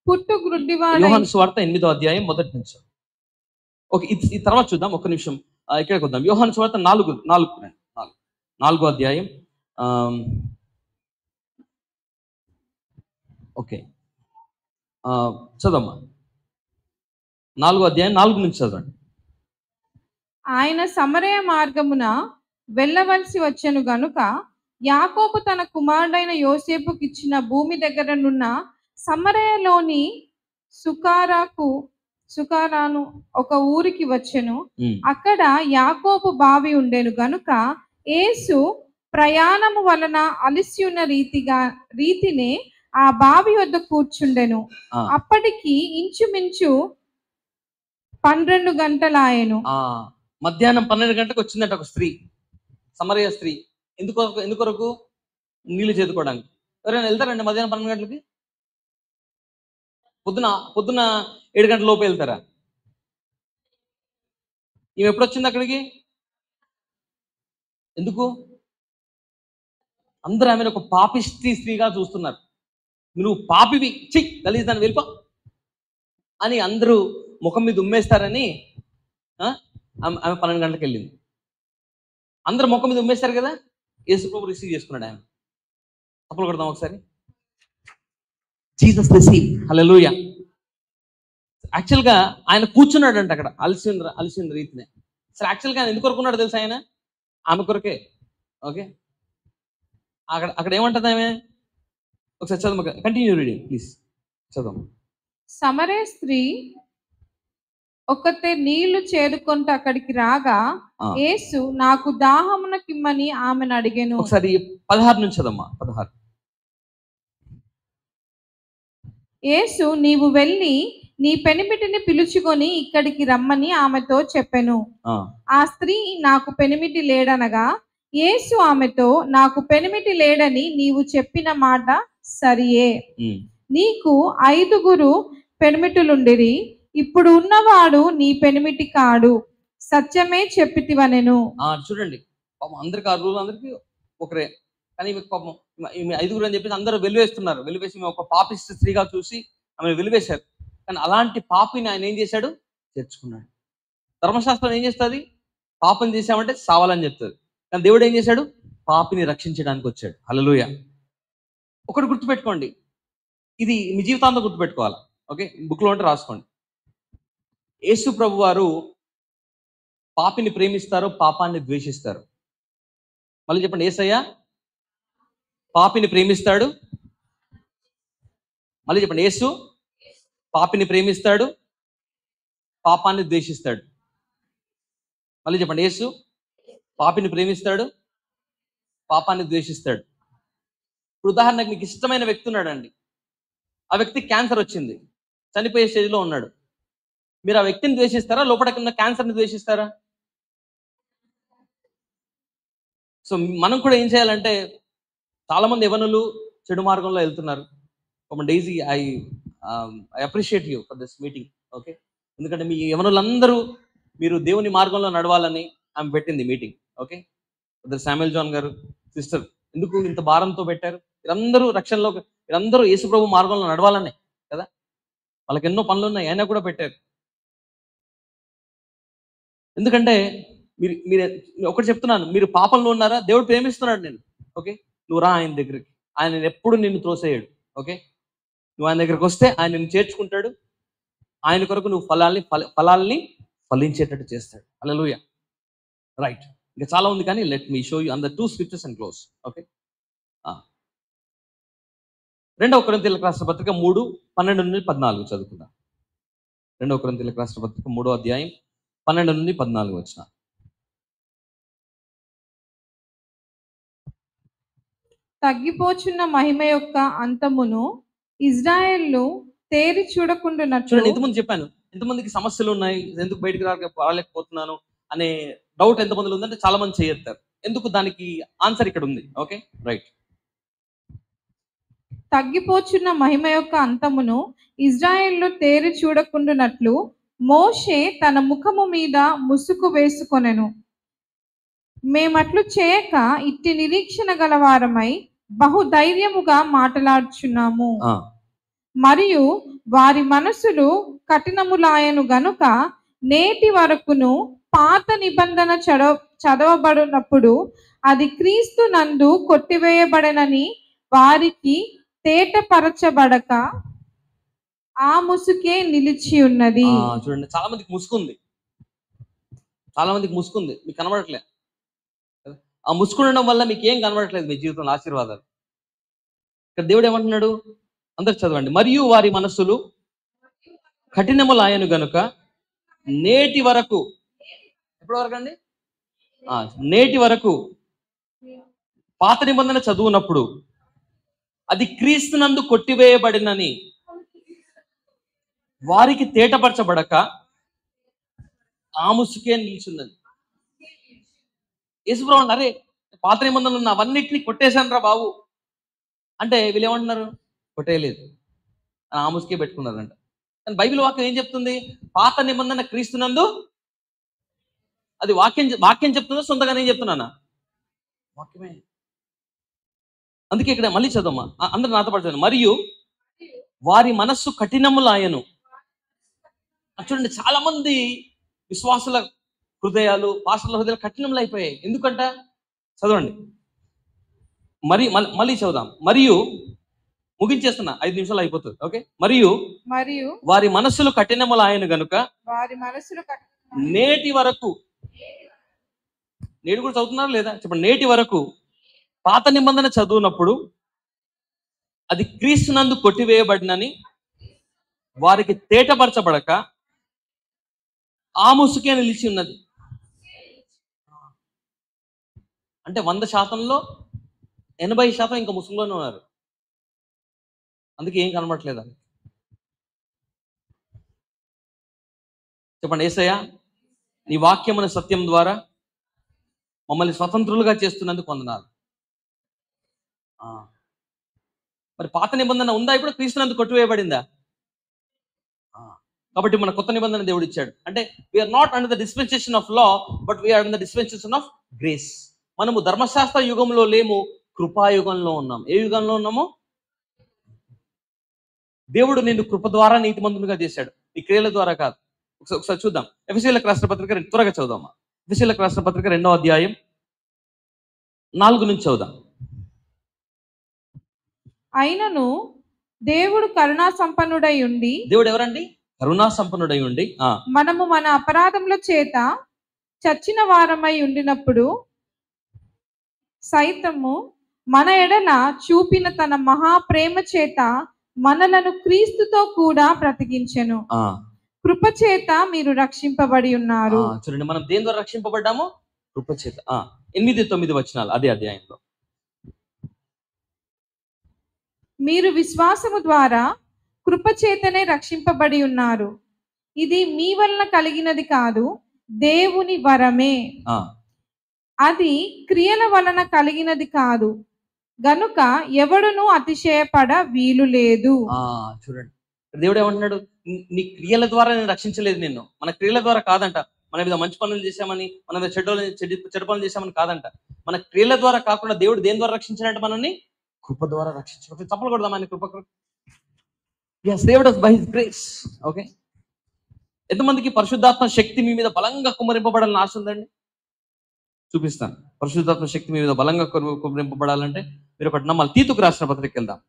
పుట్టు గ్రుడ్డివాడై. యోహాను సువార్త 8వ అధ్యాయం మొదటి నుంచి. ఓకే, ఈ తర్వాత చూద్దాం. ఒక్క నిమిషం ఇక్కడికి వద్దాం. యోహాను సువార్త 4వ అధ్యాయం. ఓకే, చదవమ్మా. 4వ అధ్యాయం 4 నుంచి చదవండి. ఆయన సమరయ మార్గమున వెళ్ళవలసి వచ్చెను గనుక యాకోబు తన కుమారుడైన యోసేపుకి ఇచ్చిన భూమి దగ్గరనున్న సమరయలోని సుకారాను ఒక ఊరికి వచ్చెను. అక్కడ యాకోబు బావి ఉండెను గనుక యేసు ప్రయాణము వలన అలిసి ఉన్న రీతినే ఆ బావి వద్ద కూర్చుండెను. అప్పటికి ఇంచుమించు 12 గంటలాయెను. మధ్యాహ్నం 12 గంటలకు వచ్చిందట ఒక స్త్రీ, సమరయ స్త్రీ. ఎందుకొరకు? నీళ్లు చేదుకోవడానికి. ఎవరైనా వెళ్తారండి మధ్యాహ్నం 12 గంటలకి? పొద్దున 7 గంటల లోపు వెళ్తారా? ఈమె ఎప్పుడు వచ్చింది అక్కడికి? ఎందుకు? అందరూ ఆమెను ఒక పాపిష్టి స్త్రీగా చూస్తున్నారు. నువ్వు పాపివి, గలీజ్ దాన్ని వెళ్ళిపో అని అందరూ ముఖం మీద ఉమ్మేస్తారని ఆమె 12 గంటలకు వెళ్ళింది. అందరూ ముఖం మీద ఉమ్మేస్తారు కదా, యేసు ప్రభు రిసీవ్ చేసుకున్నాడు. ఆయన తప్పులు కొడదాం ఒకసారి. జీసస్ రిసీవ్, హల్లెలూయా. యాక్చువల్గా ఆయన కూర్చున్నాడంట అక్కడ అలసిన రీతినే. అసలు యాక్చువల్గా ఆయన ఎందుకు కొరుకున్నాడు తెలుసా? ఆయన ఆమె కొరకే. ఓకే, అక్కడ ఏమంటుంది ఆమె? ఒకసారి చదువు, కంటిన్యూ రీడింగ్ ప్లీజ్, చదువు. సమరయ స్త్రీ ఒకతే నీళ్లు చేదుకుంటూ అక్కడికి రాగా యేసు, నాకు దాహమునకిమ్మని ఆమెను అడిగెను. ఒకసారి 16 నుంచి చదమ్మా. 16. యేసు నీవు వెళ్ళి నీ పెనిమిటిని పిలుచుకొని ఇక్కడికి రమ్మని ఆమెతో చెప్పెను. ఆ, ఆ స్త్రీ నాకు పెనిమిటి లేడనగా యేసు ఆమెతో నాకు పెనిమిటి లేడని నీవు చెప్పిన మాట సరియే. ఉమ్. నీకు 5 పెనిమిటులుండిరి, ఇప్పుడు ఉన్నవాడు నీ పెనిమిటి కాడు, సత్యమే చెప్పితివనెను. చూడండి, పాపం అందరికి ఆ రోజు అందరికి ఒకరే, కానీ ఈమె పాపం ఈమె 5 అని చెప్పేసి అందరూ వెలివేస్తున్నారు. వెలివేసి ఈమె ఒక పాపిష్టి స్త్రీగా చూసి ఆమెను వెలివేశారు. కానీ అలాంటి పాపిని ఆయన ఏం చేశాడు? చేర్చుకున్నాడు. ధర్మశాస్త్రం ఏం చేస్తుంది? పాపం చేశామంటే సావాలని చెప్తుంది. కానీ దేవుడు ఏం చేశాడు? పాపిని రక్షించడానికి వచ్చాడు. హల్లెలూయా. ఒకటి గుర్తుపెట్టుకోండి, ఇది మీ జీవితాంతం గుర్తుపెట్టుకోవాలి. ఓకే, బుక్లో ఉంటే రాసుకోండి. యేసు ప్రభు వారు పాపిని ప్రేమిస్తారు, పాపాన్ని ద్వేషిస్తారు. మళ్ళీ చెప్పండి, యేసయ్య పాపిని ప్రేమిస్తాడు. మళ్ళీ చెప్పండి, యేసు పాపిని ప్రేమిస్తాడు, పాపాన్ని ద్వేషిస్తాడు. మళ్ళీ చెప్పండి, యేసు పాపిని ప్రేమిస్తాడు, పాపాన్ని ద్వేషిస్తాడు. ఇప్పుడు ఉదాహరణకు మీకు ఇష్టమైన వ్యక్తి ఉన్నాడండి, ఆ వ్యక్తి క్యాన్సర్ వచ్చింది, చనిపోయే స్టేజ్లో ఉన్నాడు. మీరు ఆ వ్యక్తిని ద్వేషిస్తారా, లోపల ఉన్న క్యాన్సర్ని ద్వేషిస్తారా? సో మనం కూడా ఏం చేయాలంటే, చాలా మంది యవనులు చెడు మార్గంలో వెళ్తున్నారు. Daisy, I appreciate you for this meeting. Okay, ఎందుకంటే మీ యవనులందరూ మీరు దేవుని మార్గంలో నడవాలని ఆమె పెట్టింది మీటింగ్. ఓకే, శామ్యుల్ జాన్ గారు, సిస్టర్ ఎందుకు ఇంత భారంతో పెట్టారు? వీరందరూ రక్షణలో, వీరందరూ యేసుప్రభు మార్గంలో నడవాలనే కదా, వాళ్ళకి ఎన్నో పనులు ఉన్నాయి, అయినా కూడా పెట్టారు. ఎందుకంటే మీరు మీరు ఒకటి చెప్తున్నాను, మీరు పాపంలో ఉన్నారా? దేవుడు ప్రేమిస్తున్నాడు నేను. ఓకే, నువ్వు రా ఆయన దగ్గరికి. ఆయన ఎప్పుడు నిన్ను త్రోసేయడు. ఓకే, నువ్వు ఆయన దగ్గరికి వస్తే ఆయన నిన్ను చేర్చుకుంటాడు. ఆయన కొరకు నువ్వు ఫలాల్ని ఫలించేటట్టు చేస్తాడు. హల్లెలూయా. రైట్, ఇంకా చాలా ఉంది, కానీ let me show you on the 2 scriptures and close. Okay, 2వ కొరింథీయులకు రాసిన పత్రిక 3:12-14 చదువుకుందాం. 2వ కొరింథీయులకు రాసిన పత్రిక 3వ అధ్యాయం 12-14 వచ్చిన. తగ్గిపోచున్న మహిమ యొక్క అంతమును ఇజ్రాయేలు తేరి చూడకుండానట్లు. చూడండి, ఇంతకుముందు చెప్పాను, ఎంతమందికి సమస్యలు ఉన్నాయి, ఎందుకు బయటకు రాలేకపోతున్నాను అనే డౌట్ ఎంతమందిలో ఉందంటే చాలా మంది చేయెత్తారు. ఎందుకు? దానికి ఆన్సర్ ఇక్కడ ఉంది. Okay, right. తగ్గిపోచున్న మహిమ యొక్క అంతమును ఇజ్రాయేలు తేరి చూడకుండానట్లు మోషే తన ముఖము మీద ముసుగు వేసుకొనెను. మేమట్లు చేయక ఇట్టి నిరీక్షణ గలవారమై బహుధైర్యముగా మాట్లాడుచున్నాము. మరియు వారి మనసులు కఠినములాయను గనుక నేటి వరకును పాత నిబంధన చదవబడినప్పుడు అది క్రీస్తు నందు కొట్టివేయబడనని వారికి తేటపరచబడక ఆ ముసుకే నిలిచి ఉన్నది. చూడండి, చాలా మందికి ముసుకుంది, చాలా మందికి ముసుకుంది, మీకు కనబడట్లే. ఆ ముసుకుండడం వల్ల మీకు ఏం కనబడట్లేదు మీ జీవితంలో ఆశీర్వాదాలు. ఇక్కడ దేవుడు ఏమంటున్నాడు? అందరు చదవండి. మరియు వారి మనస్సులు కఠినములాయను గనుక నేటి వరకు, ఎప్పటి వరకు అండి? నేటి వరకు పాత నిబంధన చదువునప్పుడు అది క్రీస్తునందు కొట్టివేయబడినని వారికి తేటపరచబడక ఆ ముసుకే నిల్చున్నది. యేసుప్రభు అరే, పాత నిబంధనలు ఉన్న అవన్నిటిని కొట్టేశాను రా బాబు అంటే వీళ్ళు ఏమంటున్నారు? కొట్టేయలేదు, ఆ ముసుకే పెట్టుకున్నారంట. కానీ బైబిల్ వాక్యం ఏం చెప్తుంది? పాత నిబంధన క్రీస్తునందు, అది వాక్యం చెప్తుందో సొంతగా నేను చెప్తున్నానా? వాక్యమే. అందుకే ఇక్కడ మళ్ళీ చదవమ్మా, అందరూ నాతో పడుతుంది. మరియు వారి మనస్సు కఠినములాయను. చూడండి, చాలా మంది విశ్వాసుల హృదయాలు, పాస్టర్ల హృదయాలు కఠినములు అయిపోయాయి. ఎందుకంట? చదవండి, మళ్ళీ చదువుదాం. మరియు ముగించేస్తున్నా, 5 నిమిషాలు అయిపోతుంది. ఓకే, మరియు వారి మనస్సులు కఠినములాయను గనుక వారి మనస్సులు నేటి వరకు, నేటి కూడా చదువుతున్నారు లేదా చెప్పండి, నేటి వరకు పాత నిబంధన చదువునప్పుడు అది క్రీస్తునందు కొట్టివేయబడినని వారికి తేటపరచబడక ఆ ముసుకే నిలిచి ఉన్నది. అంటే 100%లో 80% ఇంకా ముసుగులోనే ఉన్నారు. అందుకే ఏం కనబడట్లేదు. చెప్పండి, యేసయ్యా నీ వాక్యమున సత్యం ద్వారా మమ్మల్ని స్వతంత్రులుగా చేస్తున్నందుకు వందనాలు. మరి పాత నిబంధన ఉందా? ఇప్పుడు క్రీస్తునందు కొట్టివేయబడిందా? కాబట్టి మన కొత్త నిబంధన దేవుడు ఇచ్చాడు. అంటే we're not under the dispensation of law, but we're under the dispensation of grace. మనము ధర్మశాస్త్ర యుగంలో లేము, కృపాయుగంలో ఉన్నాం. ఏ యుగంలో ఉన్నాము? దేవుడు నిన్ను కృప ద్వారా నీతిమంతునిగా చేశాడు, నీ క్రియల ద్వారా కాదు. ఒకసారి చూద్దాం. ఎఫెసీయులకు రాసిన పత్రిక త్వరగా చదువుదామా. ఎఫెసీయులకు రాసిన పత్రిక 2వ అధ్యాయం 4 నుంచి చదువుదాం. అయినను దేవుడు కరుణా సంపన్నుడై ఉండి, దేవుడు ఎవరండి? కరుణా సంపన్నుడై ఉండి, మనము మన అపరాధముల చేత చచ్చిన వారమై ఉండినప్పుడు సైతము మన ఎడల చూపిన తన మహాప్రేమ చేత మనలను క్రీస్తుతో కూడా బ్రతికించెను. కృప చేత మీరు రక్షింపబడి ఉన్నారు. చూడండి, మనం దేని ద్వారా రక్షింపబడ్డాము? కృప చేత. 8-9 వచనాలు అదే అధ్యాయంలో. మీరు విశ్వాసము ద్వారా కృప చేతనే రక్షింపబడి ఉన్నారు. ఇది మీ వలన కలిగినది కాదు, దేవుని వరమే. అది క్రియల వలన కలిగినది కాదు, గనుక ఎవడును అతిశయపడ వీలు లేదు. చూడండి, దేవుడు ఏమంటున్నాడు? నీ క్రియల ద్వారా నేను రక్షించలేదు నిన్ను. మన క్రియల ద్వారా కాదంట. మన మీద మంచి పనులు చేశామని, మన మీద చెడు పనులు చేశామని కాదంట. మన క్రియల ద్వారా కాకుండా దేవుడు దేని ద్వారా రక్షించాడంటే మనల్ని కృప ద్వారా రక్షించాడు. తప్పలు కొడదాం ఆయన కృప. Saved us by his grace. Okay, ఎంతమందికి పరిశుద్ధాత్మ శక్తి మీ మీద బలంగా కుమ్మరింపబడాలని ఆశ ఉందండి? చూపిస్తాను. పరిశుద్ధాత్మ శక్తి మీ మీద బలంగా కుమ్మరింపబడాలంటే మీరు ఒకటి నమ్మాలి. తీతుకు రాసిన పత్రిక వెళ్దాం.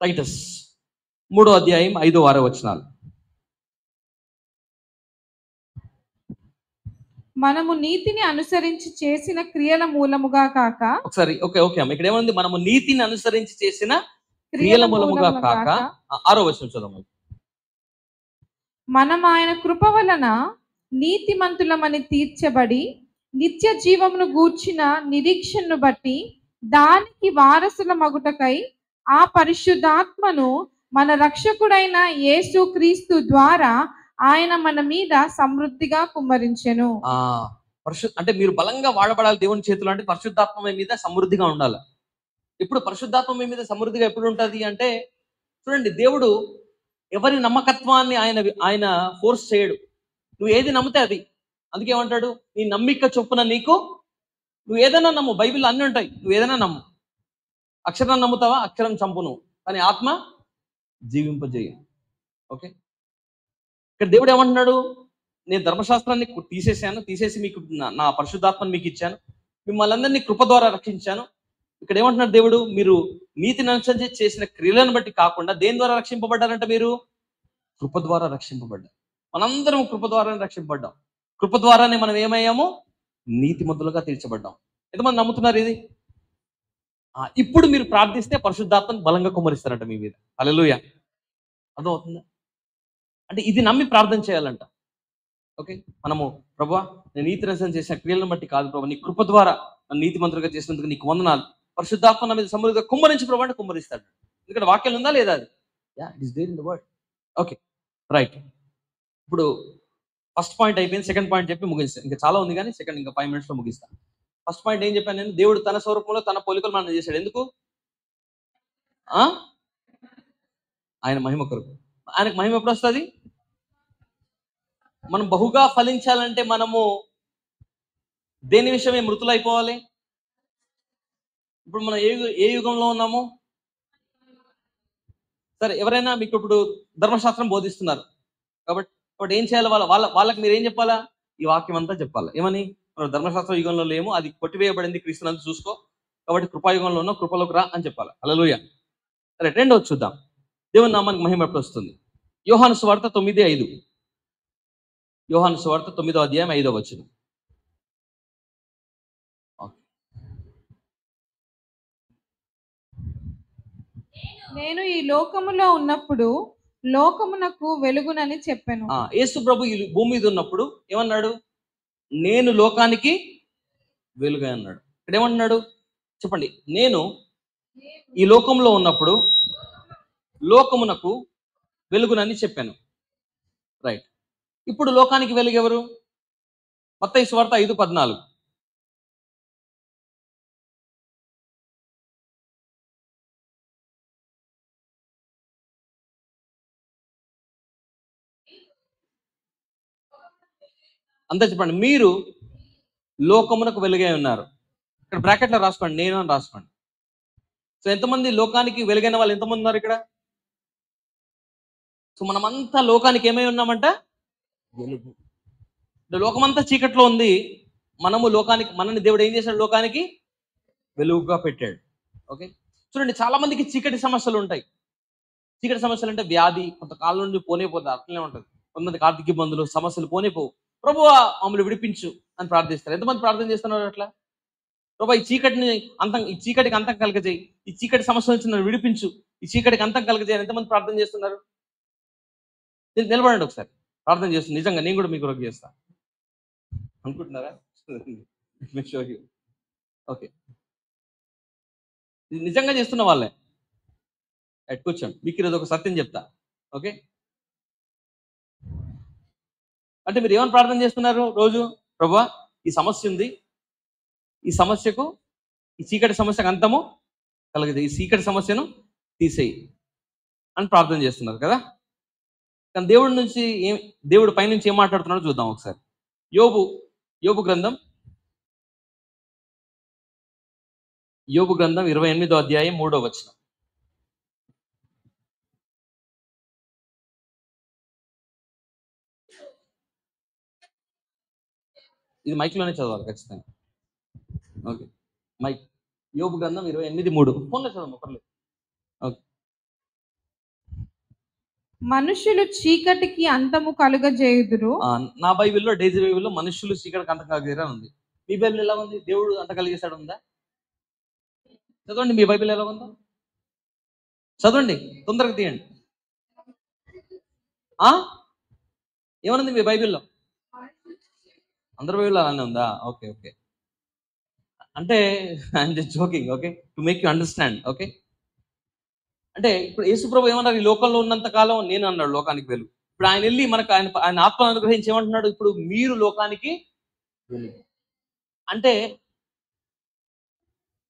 టైటస్ 3వ అధ్యాయం 5-6 వచనాలు. మనము నీతిని అనుసరించి చేసిన క్రియల మూలముగా కాక, ఒకసారి ఓకే అమ్మ, ఇక్కడ ఏముంది? మనము నీతిని అనుసరించి చేసిన క్రియల మూలముగా కాక. 6వ వచనం చదవండి. మనం ఆయన కృప వలన నీతిమంతులమని తీర్చబడి నిత్య జీవమును గూర్చిన నిరీక్షణను బట్టి దానికి వారసుల మగుటకై ఆ పరిశుద్ధాత్మను మన రక్షకుడైన యేసు క్రీస్తు ద్వారా ఆయన మన మీద సమృద్ధిగా కుమ్మరించెను. అంటే మీరు బలంగా వాడబడాలి దేవుని చేతులు. అంటే పరిశుద్ధాత్మ మీద సమృద్ధిగా ఉండాలి. ఇప్పుడు పరిశుద్ధాత్మ మీద సమృద్ధిగా ఎప్పుడు ఉంటుంది అంటే, చూడండి, దేవుడు ఎవరి నమ్మకత్వాన్ని ఆయన ఫోర్స్ చేయడు. నువ్వు ఏది నమ్మితే అది. అందుకే ఏమంటాడు? నీ నమ్మిక చొప్పున నీకు, నువ్వు ఏదైనా నమ్ము. బైబిల్ అన్నీ ఉంటాయి, నువ్వు ఏదైనా నమ్ము. అక్షరం నమ్ముతావా? అక్షరం చంపును, కానీ ఆత్మ జీవింపజేయు. ఓకే, ఇక్కడ దేవుడు ఏమంటున్నాడు? నేను ధర్మశాస్త్రాన్ని తీసేసి మీకు నా పరిశుద్ధాత్మని మీకు ఇచ్చాను, మిమ్మల్ని అందరినీ కృప ద్వారా రక్షించాను. ఇక్కడ ఏమంటున్నాడు దేవుడు? మీరు నీతిని అనుసరించి చేసిన క్రియలను బట్టి కాకుండా దేని ద్వారా రక్షింపబడ్డారంట? మీరు కృప ద్వారా రక్షింపబడ్డారు. మనందరం కృప ద్వారానే రక్షింపబడ్డాం. కృప ద్వారానే మనం ఏమయ్యాము? నీతిమంతులుగా తీర్చబడ్డాం. ఎంతమంది నమ్ముతున్నారు ఇది? ఇప్పుడు మీరు ప్రార్థిస్తే పరిశుద్ధాత్మను బలంగా కుమ్మరిస్తారంట మీ మీద. హల్లెలూయా. అర్థమవుతుందా? అంటే ఇది నమ్మి ప్రార్థన చేయాలంట. ఓకే, మనము ప్రభువా, నేను నీతిని అనుసరించి చేసిన క్రియలను బట్టి కాదు ప్రభు, నీ కృప ద్వారా నన్ను నీతిమంతులుగా చేసినందుకు నీకు వందనాలు. పరిశుద్ధాత్మ నా మీద సమృద్ధిగా కుమ్మరించి ప్రభు అంటే కుమ్మరిస్తాడు. ఎందుకంటే వాక్యం ఉందా లేదా? అది it is there in the word. Okay, right. ఇప్పుడు ఫస్ట్ పాయింట్ అయిపోయింది. సెకండ్ పాయింట్ చెప్పి ముగిస్తాను. ఇంకా చాలా ఉంది కానీ ఇంకా 5 minutes లో ముగిస్తాను. ఫస్ట్ పాయింట్ ఏం చెప్పాను నేను? దేవుడు తన స్వరూపంలో తన పోలికలు మనం చేశాడు. ఎందుకు? ఆయన మహిమ కొరకు. ఆయనకు మహిమ ఎప్పుడు వస్తుంది? మనం బహుగా ఫలించాలంటే మనము దేని విషయమే మృతులు అయిపోవాలి. ఇప్పుడు మనం ఏ యుగంలో ఉన్నాము? సరే, ఎవరైనా మీకు ఇప్పుడు ధర్మశాస్త్రం బోధిస్తున్నారు కాబట్టి ఏం చేయాలి? వాళ్ళకి మీరు ఏం చెప్పాలా? ఈ వాక్యం అంతా చెప్పాలి. ఏమని? మనం ధర్మశాస్త్ర యుగంలో లేము, అది కొట్టివేయబడింది, క్రీస్తునందు చూసుకో, కాబట్టి కృపాయుగంలో ఉన్న కృపలోకి రా అని చెప్పాలి. హల్లెలూయా. సరే, రెండోది చూద్దాం. దేవుని నామానికి మహిమ ఎప్పుడు వస్తుంది? యోహాను సువార్త 9:5. యోహాను సువార్త 9వ అధ్యాయం 5వ వచనం. నేను ఈ లోకములో ఉన్నప్పుడు లోకమునకు వెలుగునని చెప్పాను. యేసు ప్రభు ఈ భూమి మీద ఉన్నప్పుడు ఏమన్నాడు? నేను లోకానికి వెలుగు అన్నాడు. ఇక్కడ ఏమంటున్నాడు చెప్పండి? నేను ఈ లోకంలో ఉన్నప్పుడు లోకమునకు వెలుగునని చెప్పాను. రైట్. ఇప్పుడు లోకానికి వెలుగెవరు? మత్తయి సువార్త 5:14. అంతా చెప్పండి. మీరు లోకమునకు వెలుగై ఉన్నారు. ఇక్కడ బ్రాకెట్లో రాసుకోండి, నేను అని రాసుకోండి. సో ఎంతమంది లోకానికి వెలుగైన వాళ్ళు ఎంతమంది ఉన్నారు ఇక్కడ? సో మనమంతా లోకానికి ఏమై ఉన్నామంట? వెలుగు. లోకమంతా చీకట్లో ఉంది, మనము లోకానికి, మనని దేవుడు ఏం చేశాడు? లోకానికి వెలుగుగా పెట్టాడు. ఓకే, చూడండి, చాలా మందికి చీకటి సమస్యలు ఉంటాయి. చీకటి సమస్యలు అంటే వ్యాధి, కొంతకాలం నుండి పోనే పోతుంది, అట్లనే ఉంటుంది. కొంతమందికి ఆర్థిక ఇబ్బందులు, సమస్యలు పోనే పోవు. ప్రభువా మమ్మల్ని విడిపించు అని ప్రార్థిస్తారు. ఎంతమంది ప్రార్థన చేస్తున్నారు అట్లా? ప్రభా ఈ చీకటికి అంతం కలగజేయి, ఈ చీకటి సమస్య నుంచి నన్ను విడిపించు, ఈ చీకటికి అంతం కలగజేయి అని ఎంతమంది ప్రార్థన చేస్తున్నారు? నిలబడండి ఒకసారి, ప్రార్థన చేస్తుంది. నిజంగా నేను కూడా మీకు కొరకు చేస్తా అనుకుంటున్నారా? ఓకే, ఇది నిజంగా చేస్తున్న వాళ్ళే. కూర్చోండి, మీకు ఈరోజు ఒక సత్యం చెప్తా. ఓకే, అంటే మీరు ఏమని ప్రార్థన చేస్తున్నారు రోజు? ప్రభువా ఈ సమస్య ఉంది, ఈ సమస్యకు, ఈ చీకటి సమస్యకు అంతము కలగదు, ఈ చీకటి సమస్యను తీసేయి అని ప్రార్థన చేస్తున్నారు కదా. కానీ దేవుడు పైనుంచి ఏం మాట్లాడుతున్నాడో చూద్దాం ఒకసారి. యోబు గ్రంథం 28వ అధ్యాయం 3వ వచనం. ఇది మైక్లోనే చదవాలి ఖచ్చితంగా. Okay, mic. యోబు గ్రంథం 28:3. ఫోన్లో చదవమ్మా, పర్లేదు. ఓకే. మనుషులు చీకటికి అంతము కలుగజేయుదురు. నా బైబిల్లో, డైజీ బైబిల్లో మనుషులు చీకటికి అంతం కలుగజేయరా ఉంది. మీ బైబిల్ ఎలా ఉంది? దేవుడు అంత కలిగేశాడు ఉందా? చదవండి, మీ బైబిల్ ఎలా ఉందో చదవండి, తొందరగా తీయండి. ఏమనుంది మీ బైబిల్లో? అందరి బైబిల్లో అలానే ఉందా? ఓకే ఓకే, అంటే I'm just joking. Okay, to make you understand. Okay, అంటే ఇప్పుడు యేసుప్రభు ఏమన్నారు? ఈ లోకంలో ఉన్నంత కాలం నేను అన్నాడు లోకానికి వెలుగు. ఇప్పుడు ఆయన వెళ్ళి మనకు ఆయన ఆత్మను అనుగ్రహించి ఏమంటున్నాడు? ఇప్పుడు మీరు లోకానికి వెలుగు. అంటే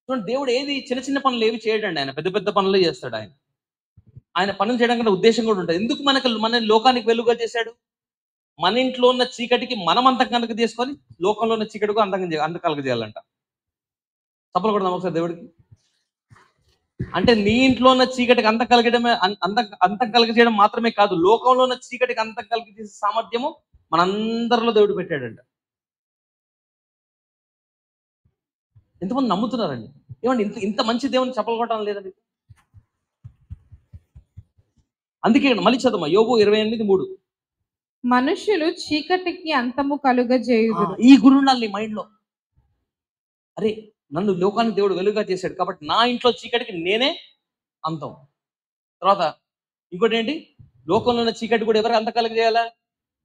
చూడండి, దేవుడు ఏది చిన్న చిన్న పనులు ఏవి చేయడండి, ఆయన పెద్ద పెద్ద పనులు చేస్తాడు. ఆయన పనులు చేయడం కంటే ఉద్దేశం కూడా ఉంటుంది. ఎందుకు మన లోకానికి వెలుగుగా చేశాడు? మన ఇంట్లో ఉన్న చీకటికి మనం అంతం కనుక చేసుకొని లోకంలో ఉన్న చీకటికి అంత కలగజేయాలంట. తప్పలు కూడా ఒకసారి దేవుడికి. అంటే నీ ఇంట్లో ఉన్న చీకటికి అంతం కలగజేయడం మాత్రమే కాదు, లోకంలో ఉన్న చీకటికి అంతం కలిగజేసే సామర్థ్యము మనందరిలో దేవుడు పెట్టాడంట. ఎంతమంది నమ్ముతున్నారండి? ఏమండి ఇంత మంచి దేవుని చెప్పగొట్టడం లేదండి. అందుకే మళ్ళీ చదవమ్మా, యోబు 28:3. మనుషులు చీకటికి అంతము కలుగజేయుదురు. ఈ గురు ఉండాలి నీ మైండ్లో. అరే, నన్ను లోకానికి దేవుడు వెలుగుగా చేశాడు కాబట్టి నా ఇంట్లో చీకటికి నేనే అంతం. తర్వాత ఇంకోటి ఏంటి? లోకంలో ఉన్న చీకటి కూడా ఎవరు అంత కలుగజేయాలా?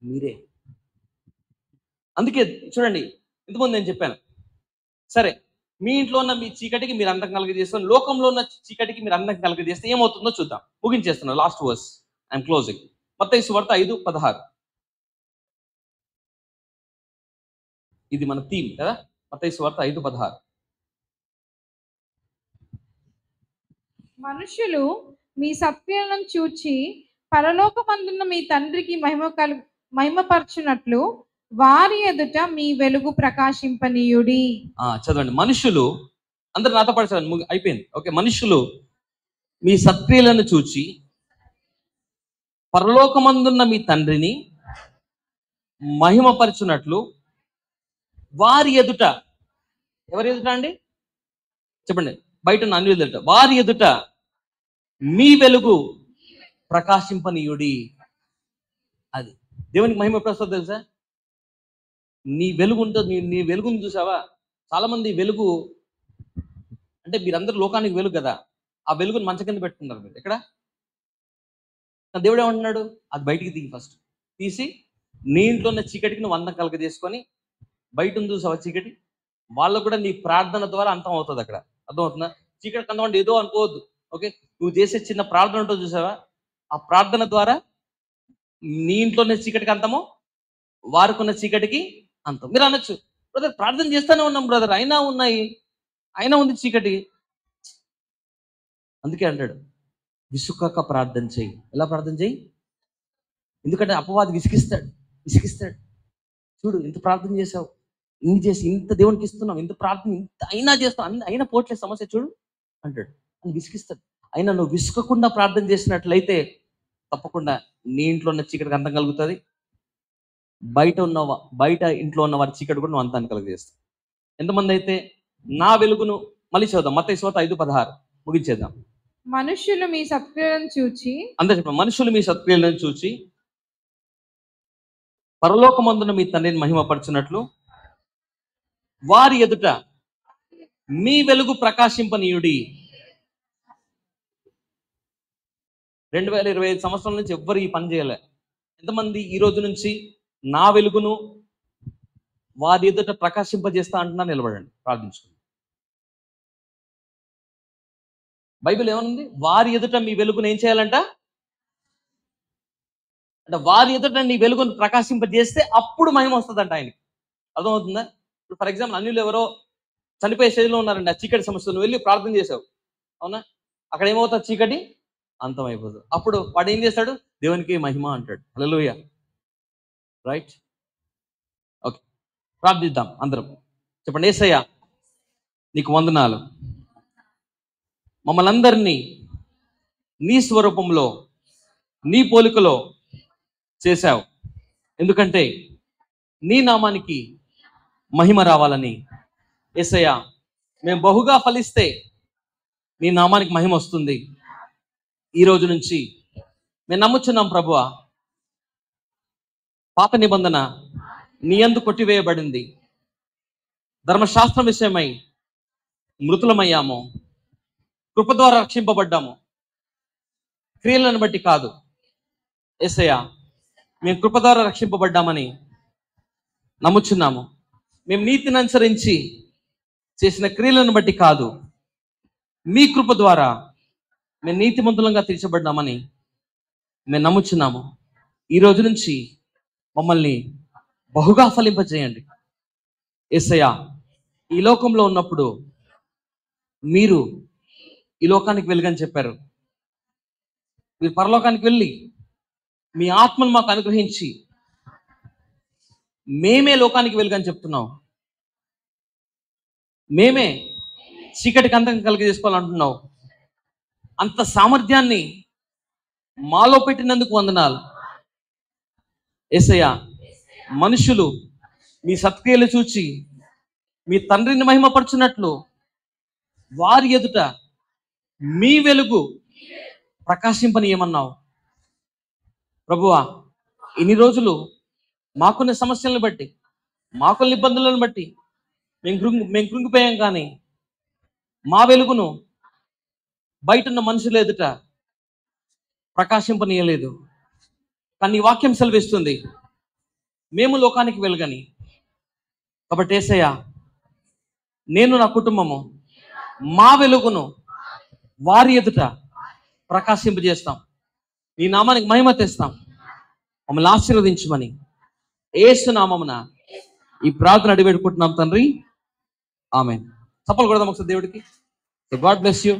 మీరే. అందుకే చూడండి, ఇంతకుముందు నేను చెప్పాను, సరే మీ ఇంట్లో ఉన్న మీ చీకటికి మీరు అంతం కలుగజేస్తాను, లోకంలో ఉన్న చీకటికి మీరు అంతం కలుగజేస్తే ఏమవుతుందో చూద్దాం. ముగించేస్తున్నాను, లాస్ట్ వర్స్, ఐఎమ్ క్లోజింగ్. మత్తయి సువార్త 5:16. ఇది మన థీమ్ కదా, మత్తయి సువార్త 5:16. మనుషులు మీ సత్క్రియలను చూచి పరలోకమందున్న మీ తండ్రికి మహిమపరచునట్లు వారి ఎదుట మీ వెలుగు ప్రకాశింపనీయుడి. చదవండి, మనుషులు అందరు నాతో పాటు చదవండి, అయిపోయింది. ఓకే, మనుషులు మీ సత్క్రియలను చూచి పరలోకమందున్న మీ తండ్రిని మహిమపరచునట్లు వారి ఎదుట. ఎవరి ఎదుట అండి? చెప్పండి. బయట ఉన్న అన్ని ఎదుట, వారి ఎదుట మీ వెలుగు ప్రకాశింపనీయుడి. అది దేవునికి మహిమ ప్రస్తుతం తెలుసా? నీ వెలుగు ఉంటుంది, నీ వెలుగును చూసావా? చాలా మంది వెలుగు అంటే మీరందరూ లోకానికి వెలుగు కదా, ఆ వెలుగుని మంచం కింద పెట్టుకున్నారు మీరు. ఎక్కడ? దేవుడు ఏమంటున్నాడు? అది బయటికి తీసి, ఫస్ట్ తీసి నీ ఇంట్లో ఉన్న చీకటికి నువ్వు అంతం కలగజేసుకొని బయట ఉంది చూసావా చీకటి, వాళ్ళు కూడా నీ ప్రార్థన ద్వారా అంతం అవుతుంది. అక్కడ అర్థమవుతుందా? చీకటి అంతం అంటే ఏదో అనుకోవద్దు. ఓకే, నువ్వు చేసే చిన్న ప్రార్థన ఉంటుంది చూసావా, ఆ ప్రార్థన ద్వారా నీ ఇంట్లోనే చీకటికి అంతము వారికున్న చీకటికి అంతం. మీరు అనొచ్చు, బ్రదర్ ప్రార్థన చేస్తూనే ఉన్నాం బ్రదర్, అయినా ఉంది చీకటి. అందుకే అంటాడు విసుకక ప్రార్థన చేయి. ఎలా ప్రార్థన చేయి? ఎందుకంటే అపవాది విసిగిస్తాడు. చూడు, ఇంత ప్రార్థన చేసావు, ఇన్ని చేసి ఇంత దేవునికి ఇస్తున్నావు, ఇంత ప్రార్థన ఇంత అయినా చేస్తావు, అయినా పోట్లేదు సమస్య, చూడు అంటాడు అని విసిగిస్తాడు. అయినా నువ్వు విసుకకుండా ప్రార్థన చేసినట్లయితే తప్పకుండా నీ ఇంట్లో ఉన్న చీకటికి అంతం కలుగుతుంది. బయట ఇంట్లో ఉన్న వారి చీకటి కూడా నువ్వు అంతాన్ని కలుగజేస్తావు. ఎంతమంది అయితే నా వెలుగును, మళ్ళీ చదువుదాం, మత్తయి 5:16 ముగించేద్దాం. మనుష్యులు మీ సత్క్రియలను చూచి, అందరూ చెప్పండి, మనుషులు మీ సత్క్రియలను చూచి పరలోకమందున మీ తండ్రిని మహిమపరచునట్లు వారి ఎదుట మీ వెలుగు ప్రకాశింపనీయుడి. 2025 సంవత్సరాల నుంచి ఎవ్వరు ఈ పని చేయలే. ఎంతమంది ఈ రోజు నుంచి నా వెలుగును వారి ఎదుట ప్రకాశింపజేస్తా అంటున్నా? నిలబడండి, ప్రార్థించుకోండి. బైబిల్ ఏమనుంది? వారి ఎదుట మీ వెలుగును ఏం చేయాలంట? అంటే వారి ఎదుట నీ వెలుగును ప్రకాశింపజేస్తే అప్పుడు మహిమ వస్తుందంట ఆయనకి. అర్థమవుతుందా? ఇప్పుడు ఫర్ ఎగ్జాంపుల్ అన్యులు ఎవరో చనిపోయే స్టేజ్లో ఉన్నారండి, ఆ చీకటి సమస్య, నువ్వు వెళ్ళి ప్రార్థన చేసావు, అవునా? అక్కడ ఏమవుతుంది? చీకటి అంతం అయిపోతుంది. అప్పుడు వాడు ఏం చేస్తాడు? దేవునికి మహిమ అంటాడు. హల్లెలూయా, రైట్? ఓకే, ప్రార్థిద్దాం అందరం. చెప్పండి, యేసయ్యా నీకు వందనాలు, మమ్మల్ని అందరినీ నీ స్వరూపంలో నీ పోలికలో చేశావు. ఎందుకంటే నీ నామానికి మహిమ రావాలని. యేసయ్యా మేము బహుగా ఫలిస్తే నీ నామానికి మహిమ వస్తుంది. ఈ రోజు నుంచి మేము నమ్ముచున్నాం ప్రభువా, పాత నిబంధన నీ యందు కొట్టివేయబడింది. ధర్మశాస్త్రం విషయమై మృతులమయ్యాము, కృప ద్వారా రక్షింపబడ్డాము, క్రియలను బట్టి కాదు. యేసయ్యా మేము కృప ద్వారా రక్షింపబడ్డామని నమ్ముచున్నాము. మేము నీతిని అనుసరించి చేసిన క్రియలను బట్టి కాదు, మీ కృప ద్వారా మేము నీతిమంతులంగా తీర్చబడ్డామని మేము నమ్ముచున్నాము. ఈ రోజు నుంచి మమ్మల్ని బహుగా ఫలింపజేయండి. యేసయ్యా ఈ లోకంలో ఉన్నప్పుడు మీరు ఈ లోకానికి వెలుగని చెప్పారు. మీరు పరలోకానికి వెళ్ళి మీ ఆత్మను మాకు అనుగ్రహించి మేమే లోకానికి వెలుగని చెప్తున్నాం. మేమే చీకటికి అంతం కలిగజేసుకోవాలంటున్నావు. అంత సామర్థ్యాన్ని మాలో పెట్టినందుకు వందనాలు. యేసయ్యా మనుషులు మీ సత్క్రియలు చూచి మీ తండ్రిని మహిమపరచునట్లు వారి ఎదుట మీ వెలుగు ప్రకాశింపనీయమన్నావు. ప్రభువా ఇన్ని రోజులు మాకున్న సమస్యలను బట్టి, మాకున్న ఇబ్బందులను బట్టి మేము కృంగిపోయాం, కానీ మా వెలుగును బయట ఉన్న మనుషుల ఎదుట ప్రకాశింపనీయలేదు. కానీ ఈ వాక్యం సెలవిస్తుంది మేము లోకానికి వెలుగని. కాబట్టి యేసయ్యా నేను నా కుటుంబము మా వెలుగును వారి ఎదుట ప్రకాశింపజేస్తాం, నీ నామానికి మహిమ తెస్తాం. మమ్మల్ని ఆశీర్వదించమని యేసు నామమున ఈ ప్రార్థన అడిగి పెట్టుకుంటున్నాం తండ్రి, ఆమేన్. చప్పట్లు కొడదాం ఒకసారి దేవుడికి. God bless you.